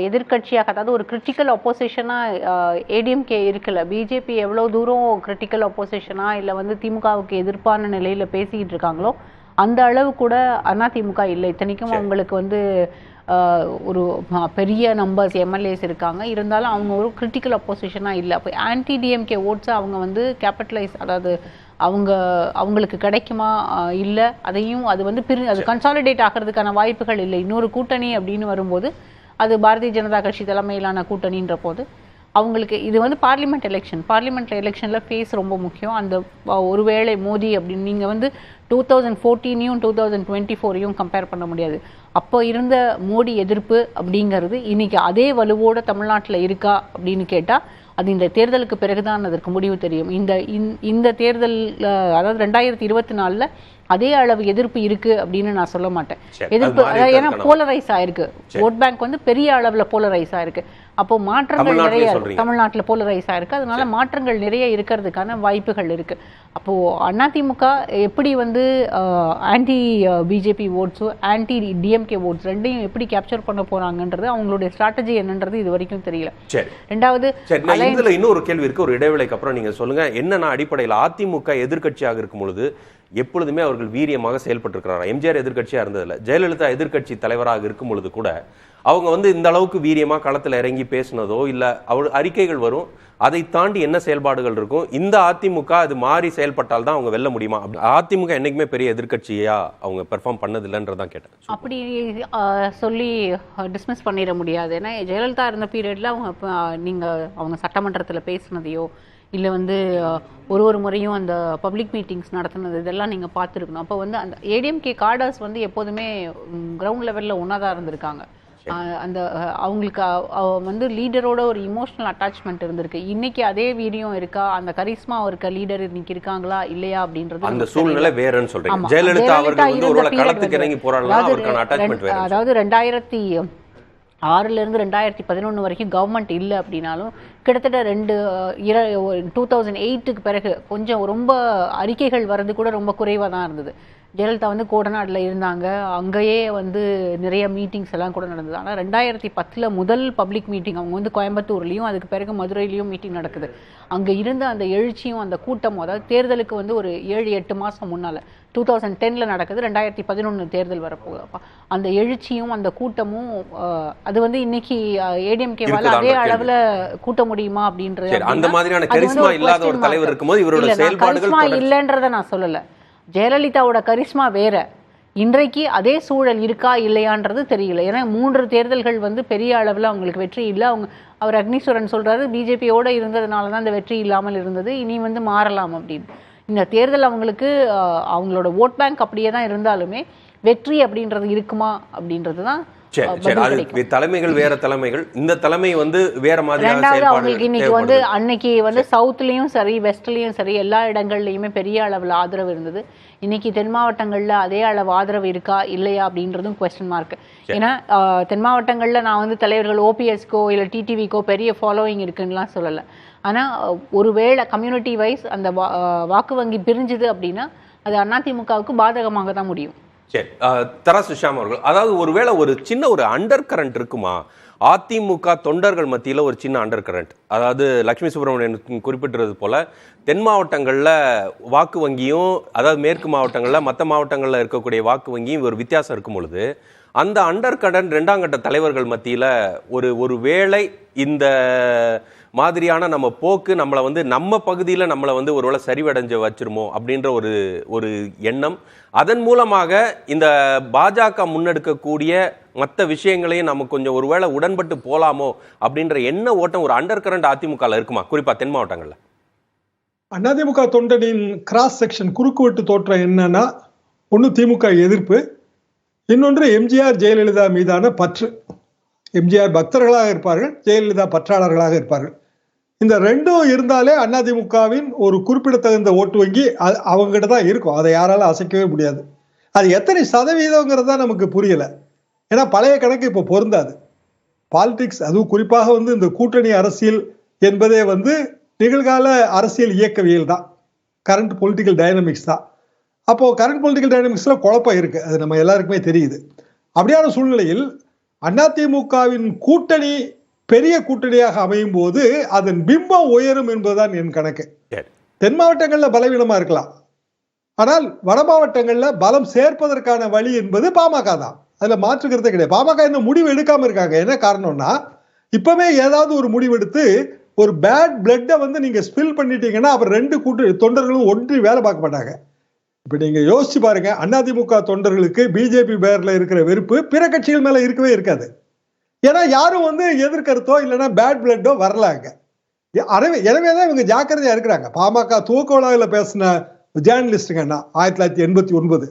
எதிர்கட்சியாக, அதாவது ஒரு கிரிட்டிக்கல் அப்போசிஷனாக ஏடிஎம்கே இருக்குல்ல, பிஜேபி எவ்வளோ தூரம் கிரிட்டிக்கல் அப்போசிஷனா இல்லை திமுகவுக்கு எதிர்ப்பான நிலையில் பேசிக்கிட்டு இருக்காங்களோ அந்த அளவு கூட அதிமுக இல்லை. இத்தனைக்கும் அவங்களுக்கு ஒரு பெரிய நம்பர்ஸ் எம்எல்ஏஸ் இருக்காங்க, இருந்தாலும் அவங்க ஒரு கிரிட்டிக்கல் அப்போசிஷனாக இல்லை. அப்போ ஆன்டி டிஎம்கே ஓட்ஸை அவங்க கேபிட்டலைஸ், அதாவது அவங்களுக்கு கிடைக்குமா இல்லை, அதையும் அது கன்சாலிடேட் ஆகிறதுக்கான வாய்ப்புகள் இல்லை. இன்னொரு கூட்டணி அப்படின்னு வரும்போது அது பாரதிய ஜனதா கட்சி தலைமையிலான கூட்டணின்ற போது அவங்களுக்கு இது பார்லிமெண்ட் எலெக்ஷனில் ஃபேஸ் ரொம்ப முக்கியம். அந்த ஒருவேளை மோடி அப்படின்னு நீங்கள் 2014 2024 கம்பேர் பண்ண முடியாது. அப்போ இருந்த மோடி எதிர்ப்பு அப்படிங்கிறது இன்னைக்கு அதே வலுவோட தமிழ்நாட்டில் இருக்கா அப்படின்னு கேட்டால் அது இந்த தேர்தலுக்கு பிறகுதான் அதற்கு முடிவு தெரியும். இந்த தேர்தல், அதாவது 2024 அதே அளவு எதிர்ப்பு இருக்கு அப்படின்னு நான் சொல்ல மாட்டேன். எதிர்ப்பு ஏன்னா போலரைஸ் ஆயிருக்கு, ஓட் பேங்க் பெரிய அளவுல போலரைஸ் ஆயிருக்கு. அப்போ மாற்றங்கள் நிறைய தமிழ்நாட்டில் போலரைஸ் ஆயிருக்கு. அதனால மாற்றங்கள் நிறைய இருக்கிறதுக்கான வாய்ப்புகள் இருக்கு. அப்போ அதிமுக எப்படி ஆன்டி பிஜேபி ஓட்ஸோ ஆன்டி டிஎம்கே ஓட்ஸ் ரெண்டையும் எப்படி கேப்சர் பண்ண போறாங்கன்றது அவங்களுடைய ஸ்ட்ராட்டஜி என்னன்றது இது வரைக்கும் தெரியல. ரெண்டாவது இன்னொரு கேள்வி இருக்கு, ஒரு இடைவேளைக்கு அப்புறம் நீங்க சொல்லுங்க. என்னன்னா அடிப்படையில் அதிமுக எதிர்கட்சியாக இருக்கும் பொழுது எப்பொழுதுமே அவர்கள் வீரியமாக செயல்பட்டிருக்கிறார். எம்ஜிஆர் எதிர்க்கட்சியா இருந்ததில்ல, ஜெயலலிதா எதிர்க்கட்சி தலைவராக இருக்கும் பொழுது கூட அவங்க வந்து இந்த அளவுக்கு வீரியமா களத்துல இறங்கி பேசினதோ இல்ல அறிக்கைகள் வரும், அதை தாண்டி என்ன செயல்பாடுகள் இருக்கும். இந்த அதிமுக அது மாறி செயல்பட்டால் தான் அவங்க வெல்ல முடியுமா? அதிமுக என்னைக்குமே பெரிய எதிர்க்கட்சியா அவங்க பெர்ஃபார்ம் பண்ணதில்லைன்றதான் கேட்டேன். அப்படி சொல்லி டிஸ்மிஸ் பண்ணிட முடியாது. ஏன்னா ஜெயலலிதா இருந்த பீரியட்ல அவங்க சட்டமன்றத்துல பேசினதையோ இல்லை வந்து ஒரு முறையும் அந்த பப்ளிக் மீட்டிங்ஸ் நடத்துனது இதெல்லாம் நீங்கள் பார்த்துருக்கணும். அப்போ வந்து அந்த ஏடிஎம்கே கார்டர்ஸ் வந்து எப்போதுமே கிரவுண்ட் லெவலில் ஒன்றா தான் இருந்திருக்காங்க. அந்த அவங்களுக்கு வந்து லீடரோட ஒரு இமோஷனல் அட்டாச்மெண்ட் இருந்திருக்கு. இன்னைக்கு அதே வீரியம் இருக்கா, அந்த கரிஸ்மா இருக்க லீடர் இன்னைக்கு இருக்காங்களா இல்லையா அப்படின்றது அந்த சூழ்நிலை வேறன்னு சொல்றீங்க. ஜெயலலிதா அவர்கள் வந்து ஒருவேளை களத்துக்கு இறங்கி போறாங்களா, அவருக்கான அட்டாச்மெண்ட் வேற. அதாவது 2006 2011 வரைக்கும் கவர்மெண்ட் இல்லை அப்படின்னாலும் கிட்டத்தட்ட 2008க்கு பிறகு கொஞ்சம் ரொம்ப அறிக்கைகள் வர்றது கூட ரொம்ப குறைவாக தான் இருந்தது. ஜெயலலிதா வந்து கோடநாடில் இருந்தாங்க, அங்கேயே வந்து நிறைய மீட்டிங்ஸ் எல்லாம் கூட நடந்தது. ஆனால் 2010 முதல் பப்ளிக் மீட்டிங் அவங்க வந்து கோயம்புத்தூர்லேயும் அதுக்கு பிறகு மதுரையிலையும் மீட்டிங் நடக்குது. அங்கே இருந்த அந்த எழுச்சியும் அந்த கூட்டமும், அதாவது தேர்தலுக்கு வந்து ஒரு 7-8 மாதம் முன்னால் 2010 நடக்குது, 2011 தேர்தல் வரப்போகுது. அப்போ அந்த எழுச்சியும் அந்த கூட்டமும் அது வந்து இன்னைக்கு ஏடிஎம்கேவால அதே அளவில் கூட்ட முடியுமா அப்படின்றது அந்த மாதிரியான கரிஸ்மா இல்லாத ஒரு தலைவர் இருக்கும்போது இவரோட செயல்பாடுகள் இல்லைன்றதை நான் சொல்லலை. ஜெயலலிதாவோட கரிஸ்மா வேற. இன்றைக்கு அதே சூழல் இருக்கா இல்லையான்றது தெரியல. ஏன்னா 3 தேர்தல்கள் வந்து பெரிய அளவில் அவங்களுக்கு வெற்றி இல்லை. அவர் அக்னீஸ்வரன் சொல்றாரு பிஜேபியோட இருந்ததுனால தான் அந்த வெற்றி இல்லாமல் இருந்தது, இனி வந்து மாறலாம் அப்படின்னு. இந்த தேர்தல் அவங்களுக்கு அவங்களோட ஓட் பேங்க் அப்படியே தான் இருந்தாலுமே வெற்றி அப்படின்றது இருக்குமா அப்படின்றது தான். தலைமைகள் வேற தலைமைகள், இந்த தலைமை வந்து வேற மாதிரி. அவங்களுக்கு இன்னைக்கு வந்து அன்னைக்கு வந்து சவுத்லயும் சரி வெஸ்ட்லயும் சரி எல்லா இடங்கள்லயுமே பெரிய அளவில் ஆதரவு இருந்தது. இன்னைக்கு தென் மாவட்டங்கள்ல அதே அளவு ஆதரவு இருக்கா இல்லையா அப்படின்றதும் குவெஸ்டன் மார்க். ஏன்னா தென் மாவட்டங்கள்ல நான் வந்து தலைவர்கள் ஓபிஎஸ்கோ இல்ல டிடிவிக்கோ பெரிய ஃபாலோவிங் இருக்குன்னுலாம் சொல்லலை. ஆனா ஒருவேளை கம்யூனிட்டி வைஸ் அந்த வாக்கு வங்கி பிரிஞ்சுது அப்படின்னா அது அதிமுகவுக்கு பாதகமாக தான் முடியும். சரி, தராசு ஷியாம் அவர்கள், அதாவது ஒருவேளை ஒரு சின்ன ஒரு அண்டர் கரண்ட் இருக்குமா அதிமுக தொண்டர்கள் மத்தியில், ஒரு சின்ன அண்டர் கரண்ட்? அதாவது லட்சுமி சுப்பிரமணியன் குறிப்பிட்டது போல தென் மாவட்டங்களில் வாக்கு வங்கியும், அதாவது மேற்கு மாவட்டங்களில் மற்ற மாவட்டங்களில் இருக்கக்கூடிய வாக்கு வங்கியும் ஒரு வித்தியாசம் இருக்கும் பொழுது அந்த அண்டர் கரண்ட் 2ஆம் கட்ட தலைவர்கள் மத்தியில் ஒரு வேளை இந்த மாதிரியான நம்ம போக்கு நம்மளை வந்து நம்ம பகுதியில் நம்மளை வந்து ஒருவேளை சரிவடைஞ்சு வச்சிருமோ அப்படின்ற ஒரு எண்ணம், அதன் மூலமாக இந்த பாஜக முன்னெடுக்கக்கூடிய மற்ற விஷயங்களையும் நம்ம கொஞ்சம் ஒருவேளை உடன்பட்டு போலாமோ அப்படின்ற எண்ண ஓட்டம் ஒரு அண்டர் கரண்ட் அதிமுகவில் இருக்குமா, குறிப்பா தென் மாவட்டங்களில்? அதிமுக தொண்டனின் கிராஸ் செக்ஷன் குறுக்குவெட்டு தோற்றம் என்னன்னா, ஒன்று திமுக எதிர்ப்பு, இன்னொன்று எம்ஜிஆர் ஜெயலலிதா மீதான பற்று. எம்ஜிஆர் பக்தர்களாக இருப்பார்கள், ஜெயலலிதா பற்றாளர்களாக இருப்பார்கள். இந்த ரெண்டும் இருந்தாலே அதிமுகவின் ஒரு குறிப்பிடத்தகுந்த ஓட்டு வங்கி அவங்ககிட்ட தான் இருக்கும். அதை யாராலும் அசைக்கவே முடியாது. அது எத்தனை சதவீதங்கிறது தான் நமக்கு புரியல. ஏன்னா பழைய கணக்கு இப்போ பொருந்தாது. பாலிடிக்ஸ், அதுவும் குறிப்பாக வந்து இந்த கூட்டணி அரசியல் என்பதே வந்து நிகழ்கால அரசியல் இயக்கவியல் தான், கரண்ட் பொலிட்டிக்கல் டைனமிக்ஸ் தான். அப்போ கரண்ட் பொலிட்டிக்கல் டைனமிக்ஸ்ல குழப்பம் இருக்கு, அது நம்ம எல்லாருக்குமே தெரியுது. அப்படியான சூழ்நிலையில் அதிமுகவின் கூட்டணி பெரிய கூட்டணியாக அமையும் போது அதன் பிம்பம் உயரும் என்பதுதான் என் கணக்கு. தென் மாவட்டங்கள்ல பலவீனமா இருக்கலாம், ஆனால் வட மாவட்டங்கள்ல பலம் சேர்ப்பதற்கான வழி என்பது பாமக தான். அதுல மாற்றுக்கிறதே கிடையாது. பாமக என்ன முடிவு எடுக்காம இருக்காங்க. என்ன காரணம்னா, இப்பவே ஏதாவது ஒரு முடிவெடுத்து ஒரு பேட் பிளட்டை வந்து நீங்க ஸ்பில் பண்ணிட்டீங்கன்னா அப்புறம் 2 தொண்டர்களும் ஒன்றி வேலை பார்க்க மாட்டாங்க. இப்ப நீங்க யோசிச்சு பாருங்க, அதிமுக தொண்டர்களுக்கு பிஜேபி பேர்ல இருக்கிற வெறுப்பு பிற கட்சிகள் மேல இருக்கவே இருக்காது. ஏன்னா யாரும் வந்து எதிர்கருத்தோ இல்லைன்னா பேட் பிளட்டோ வரலாங்க. எனவேதான் இவங்க ஜாக்கிரதையா இருக்கிறாங்க. பாமக துவக்க விழாவில் பேசின ஜேர்னலிஸ்டுங்கன்னா 1989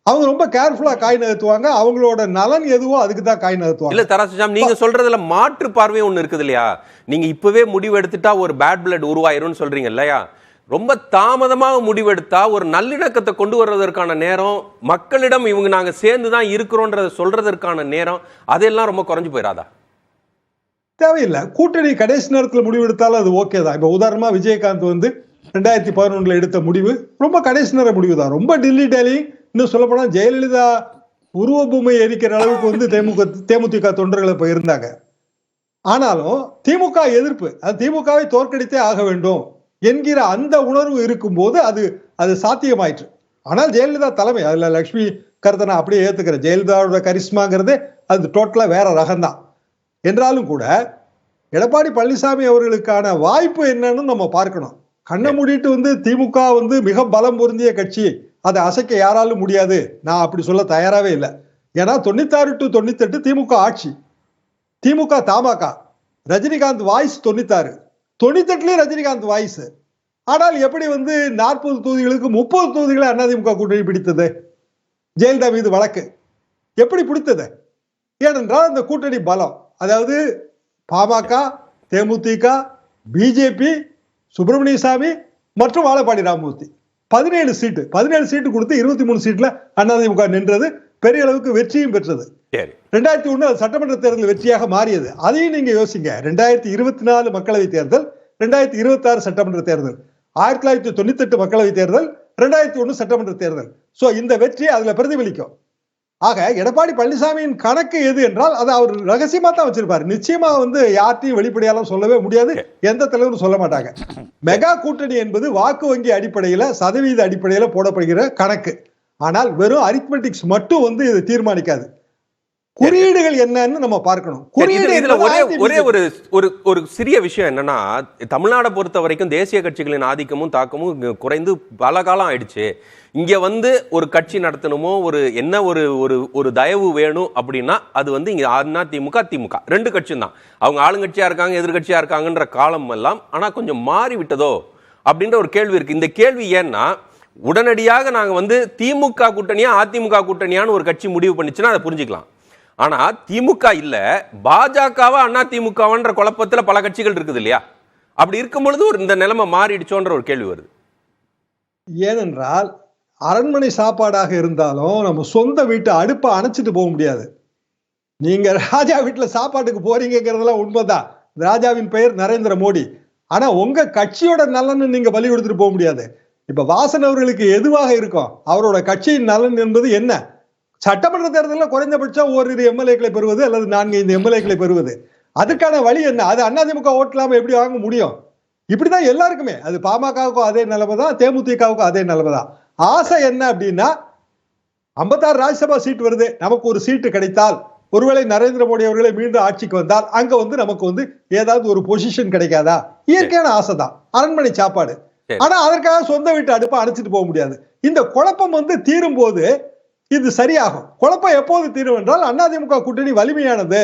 அவங்க ரொம்ப கேர்ஃபுல்லா காய் நகர்த்துவாங்க. அவங்களோட நலன் எதுவோ அதுக்கு தான் காய் நகர்த்துவாங்க. இல்ல தராசுஷாம், நீங்க சொல்றதுல மாற்று பார்வை ஒண்ணு இருக்குது இல்லையா? நீங்க இப்பவே முடிவு எடுத்துட்டா ஒரு பேட் பிளட் உருவாயிரும்னு சொல்றீங்க இல்லையா? ரொம்ப தாமதமாக முடிவெடுத்தா ஒரு நல்லிணக்கத்தை கொண்டு வர்றதற்கான நேரம், மக்களிடம் இவங்க நாங்க சேர்ந்துதான் இருக்கிறோன்றத சொல்றதற்கான நேரம், அதெல்லாம் ரொம்ப குறைஞ்சு போயிடாதா? தேவையில்லை. கூட்டணி கடைசி நேரத்தில் முடிவெடுத்தாலும் அது ஓகே தான். இப்ப உதாரணமா விஜயகாந்த் வந்து 2011 எடுத்த முடிவு ரொம்ப கடைசி நேர முடிவு தான். ரொம்ப டில்லி டேலி. இன்னும் சொல்ல போனா ஜெயலலிதா உருவபூமை எரிக்கிற அளவுக்கு வந்து தேமுதிக தொண்டர்கள் இப்ப இருந்தாங்க. ஆனாலும் திமுக எதிர்ப்பு, அது திமுகவை தோற்கடித்தே ஆக வேண்டும் என்கிற அந்த உணர்வு இருக்கும்போது அது சாத்தியமாயிற்று. ஆனால் ஜெயலலிதா தலைமை, அதுல லட்சுமி கருத்தை நான் அப்படியே ஏத்துக்கிறேன். ஜெயலலிதாவோட கரிஸ்மாங்கிறது அது டோட்டலா வேற ரகம்தான். என்றாலும் கூட எடப்பாடி பழனிசாமி அவர்களுக்கான வாய்ப்பு என்னன்னு நம்ம பார்க்கணும். கண்ணை மூடிட்டு திமுக மிக பலம் பொருந்திய கட்சி, அதை அசைக்க யாராலும் முடியாது, நான் அப்படி சொல்ல தயாராகவே இல்லை. ஏன்னா 96 to 98 திமுக ஆட்சி, திமுக தமாக, ரஜினிகாந்த் வாய்ஸ் 96, 98லயும் ரஜினிகாந்த் வாய்ஸ். ஆனால் எப்படி 40 தொகுதிகளுக்கு 30 தொகுதிகளை அதிமுக கூட்டணி பிடித்தது? ஜெயலலிதா மீது வழக்கு எப்படி பிடித்தது? ஏனென்றால் அந்த கூட்டணி பலம், அதாவது பாமக, தேமுதிக, பிஜேபி, சுப்பிரமணிய சாமி மற்றும் வாழப்பாடி ராமமூர்த்தி 17 சீட்டு கொடுத்து 23 சீட்ல அதிமுக நின்றது, பெரிய அளவுக்கு வெற்றியும் பெற்றது. 2001 சட்டமன்ற தேர்தல் வெற்றியாக மாறியது. அதையும் நீங்க யோசிங்க. 2024 மக்களவை தேர்தல், 2026 சட்டமன்ற தேர்தல், 1998 மக்களவை தேர்தல், 2001 சட்டமன்ற தேர்தல். சோ இந்த வெற்றி அதுல பிரதிபலிக்கும். ஆக எடப்பாடி பழனிசாமியின் கணக்கு எது என்றால் அதை அவர் ரகசியமா தான் வச்சிருப்பாரு. நிச்சயமா யார்ட்டையும் வெளிப்படையாலும் சொல்லவே முடியாது, எந்த தலைவரும் சொல்ல மாட்டாங்க. மெகா கூட்டணி என்பது வாக்கு வங்கி அடிப்படையில, சதவீத அடிப்படையில போடப்படுகிற கணக்கு. ஆனால் வெறும் அரித்மெட்டிக்ஸ் மட்டும் இதை தீர்மானிக்காது. குறியீடுகள் என்னன்னு நம்ம பார்க்கணும். ஒரே ஒரு சிறிய விஷயம் என்னன்னா, தமிழ்நாடை பொறுத்த வரைக்கும் தேசிய கட்சிகளின் ஆதிக்கமும் தாக்கமும் குறைந்து பல காலம் ஆயிடுச்சு. இங்க ஒரு கட்சி நடத்தணுமோ, ஒரு தயவு வேணும் அப்படின்னா அது இங்க அதிமுக திமுக 2 கட்சியும் தான். அவங்க ஆளுங்கட்சியா இருக்காங்க, எதிர்கட்சியா இருக்காங்கன்ற காலம் எல்லாம் ஆனா கொஞ்சம் மாறி விட்டதோ அப்படின்ற ஒரு கேள்வி இருக்கு. இந்த கேள்வி ஏன்னா, உடனடியாக நாங்க திமுக கூட்டணியா அதிமுக கூட்டணியான்னு ஒரு கட்சி முடிவு பண்ணிச்சுன்னா அதை புரிஞ்சுக்கலாம். ஆனா திமுக இல்ல, பாஜகவா அதிமுகன்ற குழப்பத்துல பல கட்சிகள் இருக்குது இல்லையா? அப்படி இருக்கும் பொழுது இந்த நிலைமை மாறிடுச்சோன்ற ஒரு கேள்வி வருது. ஏனென்றால் அரண்மனை சாப்பாடாக இருந்தாலும் நம்ம சொந்த வீட்டு அடுப்பை அணைச்சிட்டு போக முடியாது. நீங்க ராஜா வீட்டுல சாப்பாட்டுக்கு போறீங்கிறதெல்லாம் உண்மைதான். ராஜாவின் பெயர் நரேந்திர மோடி. ஆனா உங்க கட்சியோட நலன் நீங்க பலி கொடுத்துட்டு போக முடியாது. இப்ப வாசன் அவர்களுக்கு எதுவாக இருக்கும், அவரோட கட்சியின் நலன் என்பது என்ன? சட்டமன்ற தேர்தலில் குறைந்தபட்சம் ஓரிரு எம்எல்ஏக்களை பெறுவது அல்லது 4-5 எம்எல்ஏக்களை பெறுவது. அதுக்கான வழி என்ன? அது அதிமுக ஓட்டு இல்லாம எப்படி வாங்க முடியும்? இப்படிதான் எல்லாருக்குமே. அது பாமகவுக்கும் அதே நிலைமை தான், தேமுதிகவுக்கும் அதே நிலைமை தான். ஆசை என்ன அப்படின்னா, 56 ராஜ்யசபா சீட் வருது, நமக்கு ஒரு சீட்டு கிடைத்தால், ஒருவேளை நரேந்திர மோடி அவர்களை மீண்டும் ஆட்சிக்கு வந்தால் அங்க நமக்கு ஏதாவது ஒரு பொசிஷன் கிடைக்காதா? இயற்கையான ஆசை தான், அரண்மனை சாப்பாடு. ஆனா அதற்காக சொந்த வீட்டு அடுப்பை அணைச்சிட்டு போக முடியாது. இந்த குழப்பம் தீரும் போது இது சரியாகும். குழப்பம் எப்போது தீரும் என்றால், அதிமுக கூட்டணி வலிமையானது.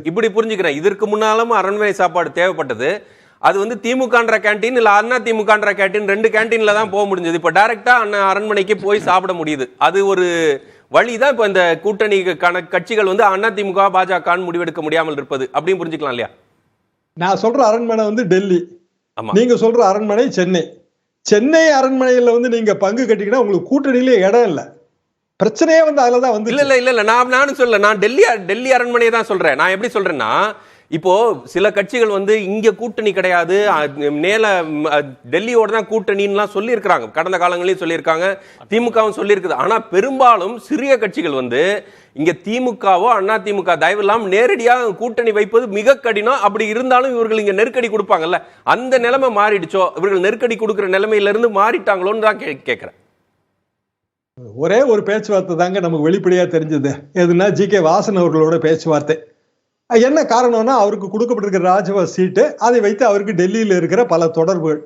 இப்படி புரிஞ்சுக்கிறேன். இதற்கு முன்னாலும் அரண்மனை சாப்பாடு தேவைப்பட்டது. அது திமுகன்ற கேண்டீன் இல்ல அதிமுகன்ற கேண்டீன், 2 கேண்டீன்ல தான் போக முடிஞ்சது. இப்ப டைரக்டா அரண்மனைக்கு போய் சாப்பிட முடியுது. அது ஒரு வழிதான். இப்ப இந்த கூட்டணி கட்சிகள் அதிமுக பாஜக முடிவெடுக்க முடியாமல் இருப்பது அப்படின்னு புரிஞ்சுக்கலாம் இல்லையா? நான் சொல்ற அரண்மனை டெல்லி, நீங்க சொல்ற அரண்மனை சென்னை. சென்னை அரண்மனையில நீங்க பங்கு கட்டிக்கினா உங்களுக்கு கூட்டணியிலே இடம் இல்ல. பிரச்சனையே அதுலதான் இல்ல நானும் சொல்ல, நான் டெல்லி அரண்மனையை தான் சொல்றேன். நான் எப்படி சொல்றேன்னா, இப்போ சில கட்சிகள் இங்க கூட்டணி கிடையாது, டெல்லியோட தான் கூட்டணின்னு சொல்லி இருக்காங்க, கடந்த காலங்களையும் சொல்லி இருக்காங்க, திமுகவும் சொல்லி இருக்குது. ஆனா பெரும்பாலும் சிறிய கட்சிகள் இங்க திமுகவோ அதிமுக தயவு இல்லாம நேரடியாக கூட்டணி வைப்பது மிக கடினம். அப்படி இருந்தாலும் இவர்கள் இங்க நெருக்கடி கொடுப்பாங்கல்ல, அந்த நிலைமை மாறிடுச்சோ, இவர்கள் நெருக்கடி கொடுக்கிற நிலைமையில இருந்து மாறிட்டாங்களோன்னு தான் கேட்கிறேன். ஒரே ஒரு பேச்சுவார்த்தை தாங்க நமக்கு வெளிப்படையா தெரிஞ்சது. எதுனா ஜி.கே. வாசன் அவர்களோட பேச்சுவார்த்தை. என்ன காரணம்னா, அவருக்கு கொடுக்கப்பட்டிருக்கிற ராஜ்யசபா சீட்டு, அதை வைத்து அவருக்கு டெல்லியில் இருக்கிற பல தொடர்புகள்.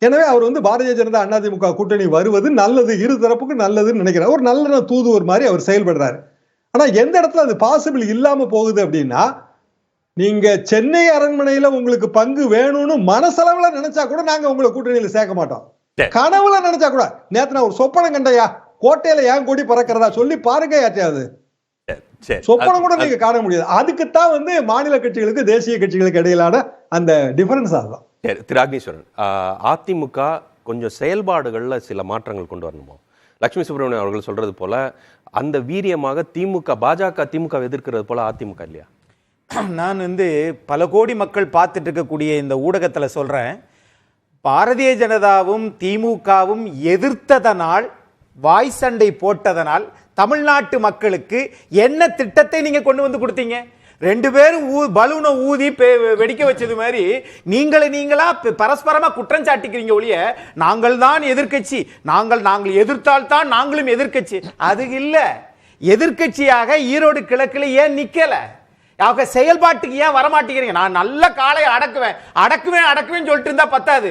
எனவே அவர் பாரதிய ஜனதா அதிமுக கூட்டணி வருவது நல்லது, இரு தரப்புக்கும் நல்லதுன்னு நினைக்கிறார். ஒரு நல்ல தூதுவர் மாதிரி அவர் செயல்படுறாரு. ஆனா எந்த இடத்துல அது பாசிபிள் இல்லாம போகுது அப்படின்னா, நீங்க சென்னை அரண்மனையில உங்களுக்கு பங்கு வேணும்னு மனசளவுல நினைச்சா கூட நாங்க உங்களை கூட்டணியில சேர்க்க மாட்டோம். கனவுல நினைச்சா கூட, நேத்து நான் ஒரு சொப்பனம் கண்டையா, கோட்டையில ஏன் கொடி பறக்கிறதா சொல்லி பாருங்க யாத்தையாவது. சொப்பனம் கூட நீங்க காண முடியாது. அதுக்குத்தான் மாநில கட்சிகளுக்கு தேசிய கட்சிகளுக்கு இடையிலான அந்த டிஃபரன்ஸ் ஆகும். திரு அக்னீஸ்வரன், அதிமுக கொஞ்சம் செயல்பாடுகள்ல சில மாற்றங்கள் கொண்டு வரணுமோ? லட்சுமி சுப்பிரமணியன் அவர்கள் சொல்றது போல அந்த வீரியமாக பாஜக திமுக எதிர்க்கிறது போல அதிமுக இல்லையா? நான் பல கோடி மக்கள் பார்த்துட்டு இருக்கக்கூடிய இந்த ஊடகத்துல சொல்றேன், பாரதிய ஜனதாவும் திமுகவும் எதிர்த்ததனால், வாய் சண்டை போட்டதனால் தமிழ்நாட்டு மக்களுக்கு என்ன திட்டத்தை நீங்க கொண்டு கொடுத்தீங்க? ரெண்டு பேரும் பலூனை ஊதி வெடிக்க வச்சது மாதிரி நீங்களா பரஸ்பரமா குற்றம் சாட்டிக்கிறீங்க ஒழிய நாங்கள் தான் எதிர்க்கட்சி, நாங்கள் எதிர்த்தால் தான் நாங்களும் எதிர்க்கட்சி. அது இல்ல. எதிர்க்கட்சியாக ஈரோடு கிழக்குல ஏன் நிக்கல? அவங்க செயல்பாட்டுக்கு ஏன் வரமாட்டேங்கிறீங்க? நான் நல்ல காலை அடக்குவேன் சொல்லிட்டு இருந்தா பத்தாது.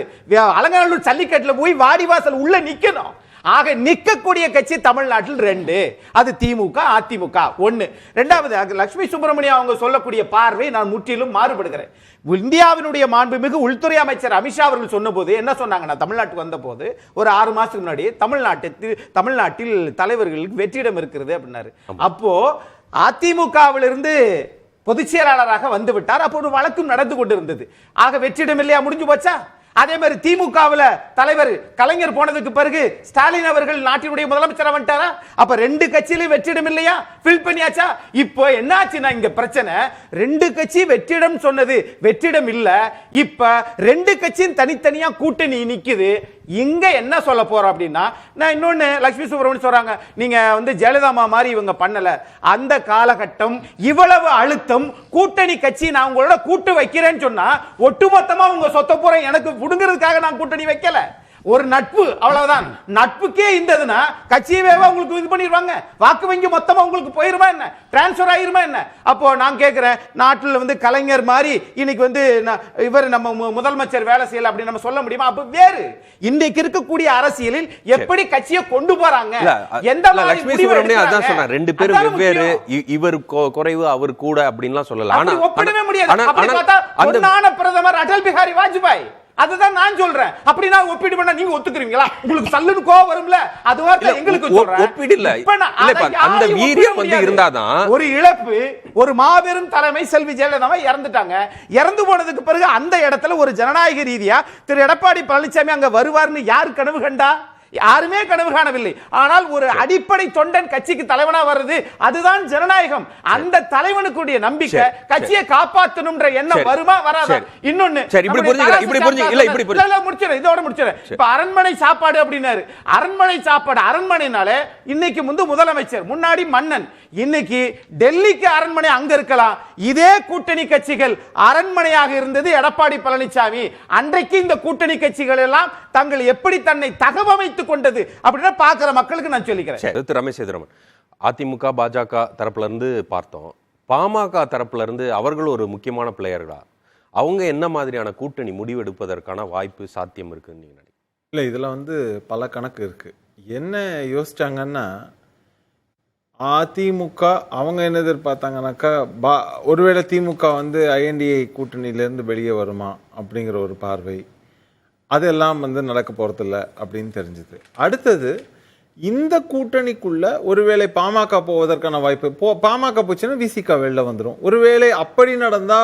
அலங்காநல்லூர் ஜல்லிக்கட்டுல போய் வாடிவாசல் உள்ள நிக்கணும். ஆக நிற்கக்கூடிய கட்சி தமிழ்நாட்டில் 2, அது திமுக அதிமுக. 1. 2வது லட்சுமி சுப்பிரமணியம் அவங்க சொல்லக்கூடிய பார்வை நான் முற்றிலும் மாறுபடுகிறேன். இந்தியாவினுடைய மாண்புமிகு உள்துறை அமைச்சர் அமித்ஷா அவர்கள் சொன்னபோது என்ன சொன்னாங்கன்னா, தமிழ்நாட்டுக்கு வந்த போது ஒரு 6 மாசத்துக்கு முன்னாடி தமிழ்நாட்டில் தலைவர்களுக்கு வெற்றிடம் இருக்கிறது அப்படின்னாரு. அப்போ அதிமுகவிலிருந்து பொதுச் செயலாளராக வந்து விட்டார். அப்போ ஒரு வழக்கும் நடந்து கொண்டிருந்தது. ஆக வெற்றிடம் இல்லையா? முடிஞ்சு போச்சா? அதே மாதிரி திமுகவில் தலைவர் கலைஞர் போனதுக்கு பிறகு ஸ்டாலின் அவர்கள் நாட்டினுடைய முதலமைச்சராக வந்துட்டாரா? அப்ப 2 கட்சியிலும் வெற்றிடம் இல்லையா? ஃபில் பண்ணியாச்சா? இப்போ என்னாச்சுன்னா இங்க பிரச்சனை, 2 கட்சி வெற்றிடம் சொன்னது வெற்றிடம் இல்ல. இப்ப 2 கட்சியும் தனித்தனியா கூட்டணி நிக்குது. இங்க என்ன சொல்ல போறோம் அப்படின்னா, நான் இன்னொன்னு லட்சுமி சுப்பிரமணியம் சொல்றாங்க, நீங்க ஜெயலலிதா மாதிரி இவங்க பண்ணல. அந்த காலகட்டம் இவ்வளவு அழுத்தம், கூட்டணி கட்சி நான் உங்களோட கூட்டு வைக்கிறேன்னு சொன்னா ஒட்டுமொத்தமா உங்க சொத்த போற எனக்கு புடுங்கிறதுக்காக நான் கூட்டணி வைக்கல. ஒரு நட்பு, அவ்வளவுதான். நட்புக்கே இந்ததுன்னா கட்சியவே உங்களுக்கு இது பண்ணிடுவாங்க. வாக்கு வங்கி மொத்தமா உங்களுக்கு போயிருமா என்ன? டிரான்ஸ்பர் ஆயிருமா என்ன? அப்போ நான் கேட்கிறேன், நாட்டில் கலைஞர் மாதிரி இன்னைக்கு இவர் நம்ம முதலமைச்சர் வேலை செய்யல அப்படி நம்ம சொல்ல முடியுமா? அப்ப வேறு இன்னைக்கு இருக்கக்கூடிய அரசியலில் எப்படி கட்சியை கொண்டு போறாங்க, எந்த லட்சுமி சுப்பிரமணியம் அதான் சொன்னார், 2 பேரும் வெவ்வேறு, இவர் குறைவு அவர் கூட அப்படின்லாம் சொல்லலாம். ஆனா ஒப்பிடவே முடியாது. அப்படி பார்த்தா பொன்னான பிரதமர் அடல் பிஹாரி வாஜ்பாய், அதுதான் நான் சொல்றேன். அப்படி நான் ஒப்பீடு பண்ணா நீங்க ஒத்துக்குறீங்களா? உங்களுக்கு சல்லுன்னு கோவம் வரும்ல, அதுவா எங்களுக்கு ஒப்பீடு இல்ல. அந்த வீரியம் இருந்தாதான் ஒரு இழப்பு. ஒரு மாபெரும் தலைமை செல்வி ஜெயலலிதா இறந்துட்டாங்க. இறந்து போனதுக்கு பிறகு அந்த இடத்துல ஒரு ஜனநாயக ரீதியா திரு எடப்பாடி பழனிசாமி அங்க வருவார்னு யார் கனவு கண்டா? யாருமே கனவு காணவில்லை. ஆனால் ஒரு அடிப்படை தொண்டன் கட்சிக்கு தலைவனா வருது, அதுதான் ஜனநாயகம். அந்த தலைவனுக்குடைய நம்பிக்கை கட்சியை காப்பாற்றணும்ன்ற எண்ணம் வருமா வராதா? இன்னொன்னு இதோட முடிச்சிடுறேன். இப்ப அரண்மனை சாப்பாடு அப்படின்னாரு. அரண்மனை சாப்பாடு, அரண்மனைனாலே இன்னைக்கு முதலமைச்சர், முன்னாடி மன்னன், இன்னைக்கு டெல்லிக்கு அரண்மனை அங்க இருக்கலாம். இதே கூட்டணி கட்சிகள் அரண்மனையாக இருந்தது எடப்பாடி பழனிசாமி. அன்றைக்கு இந்த கூட்டணி கட்சிகள் எல்லாம் தங்கள் எப்படி தன்னை தகவமைத்துக் கொண்டது அப்படின்னா பாக்குற மக்களுக்கு நான் சொல்லிக்கிறேன். ரமேஷ் சேதுராமன், அதிமுக பாஜக தரப்புல இருந்து பார்த்தோம், பாமக தரப்புல இருந்து அவர்கள் ஒரு முக்கியமான பிளேயர்களா, அவங்க என்ன மாதிரியான கூட்டணி முடிவெடுப்பதற்கான வாய்ப்பு சாத்தியம் இருக்குன்னு நீங்க நினைக்கிறீங்க? இல்ல, இதுல பல கணக்கு இருக்கு. என்ன யோசிச்சாங்கன்னா, அதிமுக அவங்க என்ன எதிர்பார்த்தாங்கன்னாக்கா, ஒருவேளை திமுக ஐஎன்டிஏ கூட்டணியிலேருந்து வெளியே வருமா அப்படிங்கிற ஒரு பார்வை, அதெல்லாம் நடக்க போறதில்ல அப்படின்னு தெரிஞ்சது. அடுத்தது, இந்த கூட்டணிக்குள்ள ஒருவேளை பாமக போவதற்கான வாய்ப்பு, பாமக போச்சுன்னா விசிக வெளில வந்துடும். ஒருவேளை அப்படி நடந்தா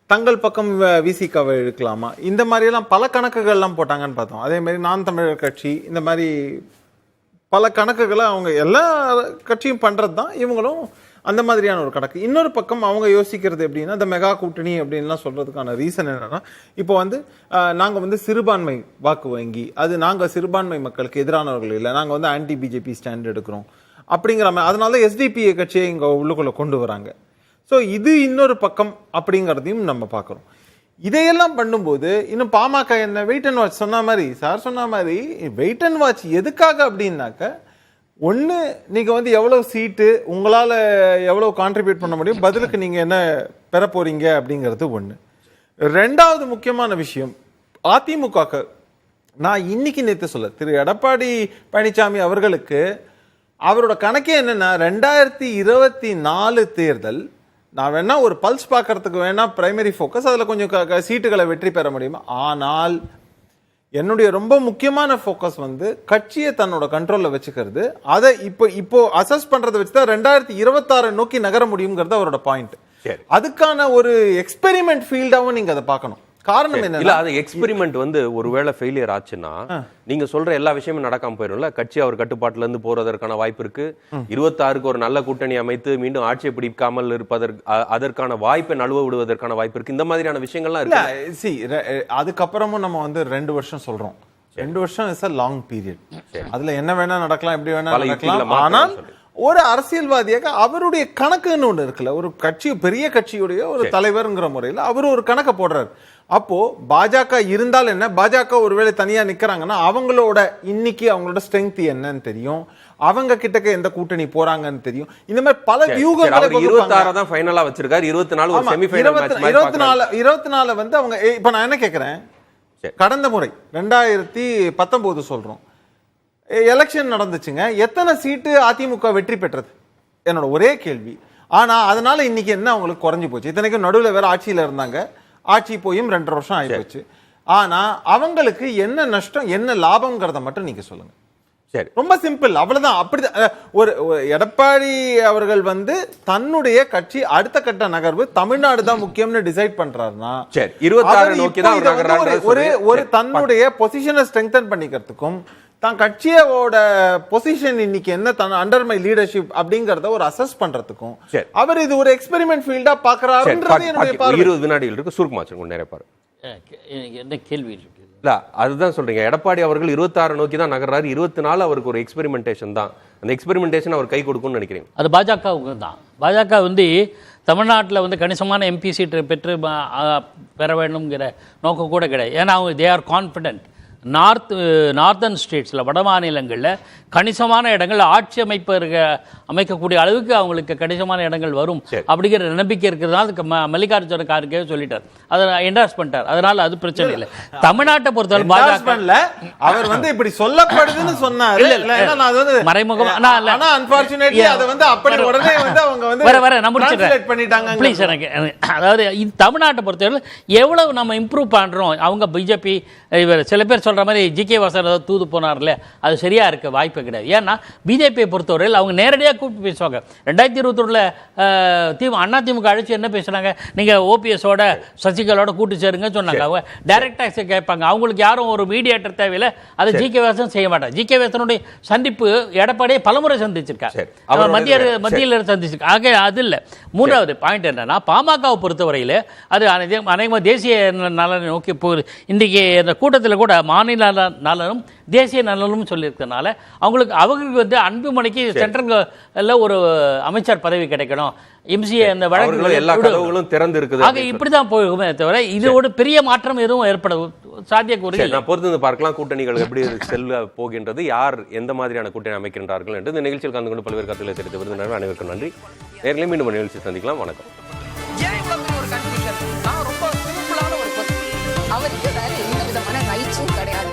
தங்கள் பக்கம் விசிகாவை இழுக்கலாமா, இந்த மாதிரி எல்லாம் பல கணக்குகள்லாம் போட்டாங்கன்னு பார்த்தோம். அதே மாதிரி நான் தமிழர் கட்சி, இந்த மாதிரி பல கணக்குகளை அவங்க எல்லா கட்சியும் பண்றது தான், இவங்களும் அந்த மாதிரியான ஒரு கணக்கு. இன்னொரு பக்கம் அவங்க யோசிக்கிறது எப்படின்னா, இந்த மெகா கூட்டணி அப்படின்லாம் சொல்றதுக்கான ரீசன் என்னன்னா, இப்போ நாங்க சிறுபான்மை வாக்கு வங்கி, அது நாங்க சிறுபான்மை மக்களுக்கு எதிரானவர்கள் இல்லை, நாங்க ஆன்டி பிஜேபி ஸ்டாண்ட் எடுக்கிறோம் அப்படிங்கிற மாதிரி, அதனால எஸ்டிபிஐ கட்சியை இங்க உள்ளுக்குள்ள கொண்டு வராங்க. ஸோ இது இன்னொரு பக்கம் அப்படிங்கிறதையும் நம்ம பார்க்குறோம். இதையெல்லாம் பண்ணும்போது இன்னும் பாமக என்ன வெயிட் அண்ட் வாட்ச் சொன்ன மாதிரி, சார் சொன்ன மாதிரி வெயிட் அண்ட் வாட்ச் எதுக்காக அப்படின்னாக்க, ஒன்று நீங்கள் எவ்வளோ சீட்டு உங்களால் எவ்வளோ கான்ட்ரிபியூட் பண்ண முடியும், பதிலுக்கு நீங்கள் என்ன பெற போறீங்க அப்படிங்கிறது ஒன்று. ரெண்டாவது முக்கியமான விஷயம், அதிமுக நான் இன்னைக்கு நேற்று சொல்ல, திரு எடப்பாடி பழனிசாமி அவர்களுக்கு அவரோட கணக்கே என்னன்னா, 2024 தேர்தல் நான் வேணா ஒரு பல்ஸ் பார்க்கறதுக்கு வேணா பிரைமரி ஃபோக்கஸ், அதில் கொஞ்சம் சீட்டுகளை வெற்றி பெற முடியும். ஆனால் என்னுடைய ரொம்ப முக்கியமான ஃபோக்கஸ் கட்சியை தன்னோட கண்ட்ரோல்ல வச்சுக்கிறது. அதை இப்போ அசஸ் பண்றதை வச்சுதான் 2026 நோக்கி நகர முடியுங்கிறது அவரோட பாயிண்ட். அதுக்கான ஒரு எக்ஸ்பெரிமெண்ட் ஃபீல்டாவும் நீங்க அதை பார்க்கணும். காரணம் என்ன, இல்ல அது எக்ஸ்பெரிமெண்ட் ஒருவேளை ஃபெயிலியர் ஆச்சுன்னா நீங்க சொல்ற எல்லா விஷயமும் நடக்காம போயிடும்ல. கட்சி அவர் கட்டுப்பாட்டுல இருந்து போறதற்கான வாய்ப்பு இருக்கு. 26க்கு ஒரு நல்ல கூட்டணி அமைத்து மீண்டும் ஆட்சியை பிடிக்காமல் இருப்பதற்கு, அதற்கான வாய்ப்பை நழுவ விடுவதற்கான வாய்ப்பு இருக்கு. இந்த மாதிரியான விஷயங்கள்லாம் இருக்கு. அதுக்கப்புறமும் நம்ம 2 வருஷம் சொல்றோம். 2 வருஷம் இஸ் a long period. அதுல என்ன வேணா நடக்கலாம், எப்படி வேணா நடக்கலாம். ஆனால் ஒரு அரசியல்வாதியாக அவருடைய கணக்குன்னு ஒண்ணு இருக்குல்ல, ஒரு கட்சி பெரிய கட்சியுடைய ஒரு தலைவர்ங்கிற முறையில் அவர் ஒரு கணக்கை போடுறாரு. அப்போ பாஜக இருந்தால் என்ன, பாஜக ஒருவேளை தனியா நிக்கிறாங்கன்னா அவங்களோட இன்னைக்கு அவங்களோட ஸ்ட்ரென்த் என்னன்னு தெரியும், அவங்க கிட்டக்க எந்த கூட்டணி போறாங்கன்னு தெரியும். இந்த மாதிரி பல வியூகங்களை 26 தான் ஃபைனலா வச்சிருக்காரு. 24 ஒரு செமிஃபைனல் மேட்ச் மாதிரி 24 வந்து அவங்க இப்ப நான் என்ன கேக்குறேன், கடந்த முறை 2019 சொல்றோம் எலெக்ஷன் நடந்துச்சுங்க, எத்தனை சீட்டு அதிமுக வெற்றி பெற்றது என்னோட ஒரே கேள்வி. ஆனா அதனால இன்னைக்கு என்ன அவங்களுக்கு குறைஞ்சு போச்சு? இத்தனைக்கும் நடுவுல வேற ஆட்சியில இருந்தாங்க, ஆட்சி போயும் 2.5 வருஷம் ஆயிப்போச்சு. ஆனா அவங்களுக்கு என்ன நஷ்டம் என்ன லாபம்ங்கிறத மட்டும் நீங்க சொல்லுங்க. சரி, ரொம்ப சிம்பிள், அவ்வளவுதான். அப்படிதான் ஒரு எடப்பாடி அவர்கள் வந்து தன்னுடைய கட்சி அடுத்த கட்ட நகர்வு தமிழ்நாடு தான் முக்கியம்னு டிசைட் பண்றாருன்னா, சரி 26 நோக்கி தான் அவர் நகர்றாரு. ஒரு தன்னுடைய பொசிஷனை ஸ்ட்ரெங்தன் பண்ணிக்கிறதுக்கும் தான் கட்சியோட பொசிஷன் இன்னைக்கு என்ன அண்டர் மை லீடர்ஷிப் அப்படிங்கறத ஒரு அசஸ் பண்றதுக்கும் அவர் இது ஒரு எக்ஸ்பெரிமெண்ட் ஃபீல்டா பாக்குறாருன்றது என்னுடைய பார்வை. 20 வினாடிகள் இருக்கு, சுருக்கமா நிறைய பாரு. என்ன கேள்வி இருக்கு? இல்ல அதுதான் சொல்றீங்க, எடப்பாடி அவர்கள் 26 நோக்கி தான் நகர்றாரு, 24 அவருக்கு ஒரு எக்ஸ்பெரிமெண்டேஷன் தான். அந்த எக்ஸ்பெரிமெண்டேஷன் அவர் கை கொடுக்கும்னு நினைக்கிறீங்க? அது பாஜகவுக்கு தான். பாஜக வந்து தமிழ்நாட்டில் வந்து கணிசமான எம்பி சீட்டு பெற்று பெற வேண்டும்ங்கிற நோக்கம் கூட கிடையாது. ஏன்னா அவங்க தே ஆர் கான்ஃபிடென்ட். நார்த்தன் ஸ்டேட்ஸில் வட மாநிலங்களில் கணிசமான இடங்கள் ஆட்சி அமைக்கக்கூடிய அளவுக்கு அவங்களுக்கு கணிசமான இடங்கள் வரும் அப்படிங்கிற நம்பிக்கை இருக்கிறதுனால மல்லிகார்ஜுன கார்கே சொல்லிட்டார், அதை என்டார்ஸ் பண்ணிட்டார். அதனால அது பிரச்சனை இல்லை. தமிழ்நாட்டை பொறுத்தவரை பாஜக அவர் வந்து இப்படி சொல்லப்படுதுன்னு சொன்னார், மறைமுகமா அதாவது தமிழ்நாட்டை பொறுத்தவரை எவ்வளவு நம்ம இம்ப்ரூவ் பண்றோம். அவங்க பிஜேபி சில பேர் சொல்ற மாதிரி ஜி.கே. வாசன் தூது போனார்ல, அது சரியா இருக்க வாய்ப்பு கிடையாது. ஏன்னா பிஜேபியை பொறுத்தவரையில் அவங்க நேரடியாக கூப்பிட்டு பேசுவாங்க. 2021 அதிமுக அழைச்சி என்ன பேசுனாங்க, நீங்க ஓபிஎஸோட சசிகலோட கூட்டு சேருங்க சொன்னாங்க. அவங்க டைரக்டாக கேட்பாங்க, அவங்களுக்கு யாரும் ஒரு மீடியேட்டர் தேவையில்லை. அதை ஜி.கே. வாசன் செய்ய மாட்டாங்க. ஜி.கே. வாசனுடைய சந்திப்பு எடப்பாடியை பலமுறை சந்திச்சிருக்காங்க, மத்தியில் சந்திச்சிருக்காங்க. ஆக அது இல்லை. மூன்றாவது பாயிண்ட் என்னன்னா, பாமகவை பொறுத்தவரையில் அது அநேகமாக தேசிய நலனை நோக்கி போகுது. இன்றைக்கி இந்த கூட்டத்தில் கூட மாநில நலனும் தேசிய நலனும் சொல்லியிருக்கனால அவங்களுக்கு வந்து அன்புமணிக்கு சென்ட்ரல் ஒரு அமைச்சர் பதவி கிடைக்கணும், எம்சிஏ அந்த வழக்கு எல்லா கதவுகளும் திறந்து இருக்குது. ஆக இப்படிதான் போகுமே தவிர இதோட பெரிய மாற்றம் எதுவும் ஏற்பட சாத்தியக்கூறு. நான் பொறுத்து பார்க்கலாம் கூட்டணிகள் எப்படி செல்ல போகின்றது, யார் எந்த மாதிரியான கூட்டணி அமைக்கின்றார்கள் என்று இந்த நிகழ்ச்சியில் கலந்து கொண்டு பல்வேறு கருத்துக்களை தெரிவித்த விருந்தினர் அனைவருக்கும் நன்றி. நேரில் மீண்டும் நிகழ்ச்சி சந்திக்கலாம். வணக்கம். அவருக்கு வேற எந்த விதமான ரைட்ஸும் கிடையாது.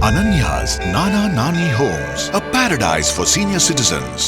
Ananya's Nana Nani Homes, a paradise for senior citizens.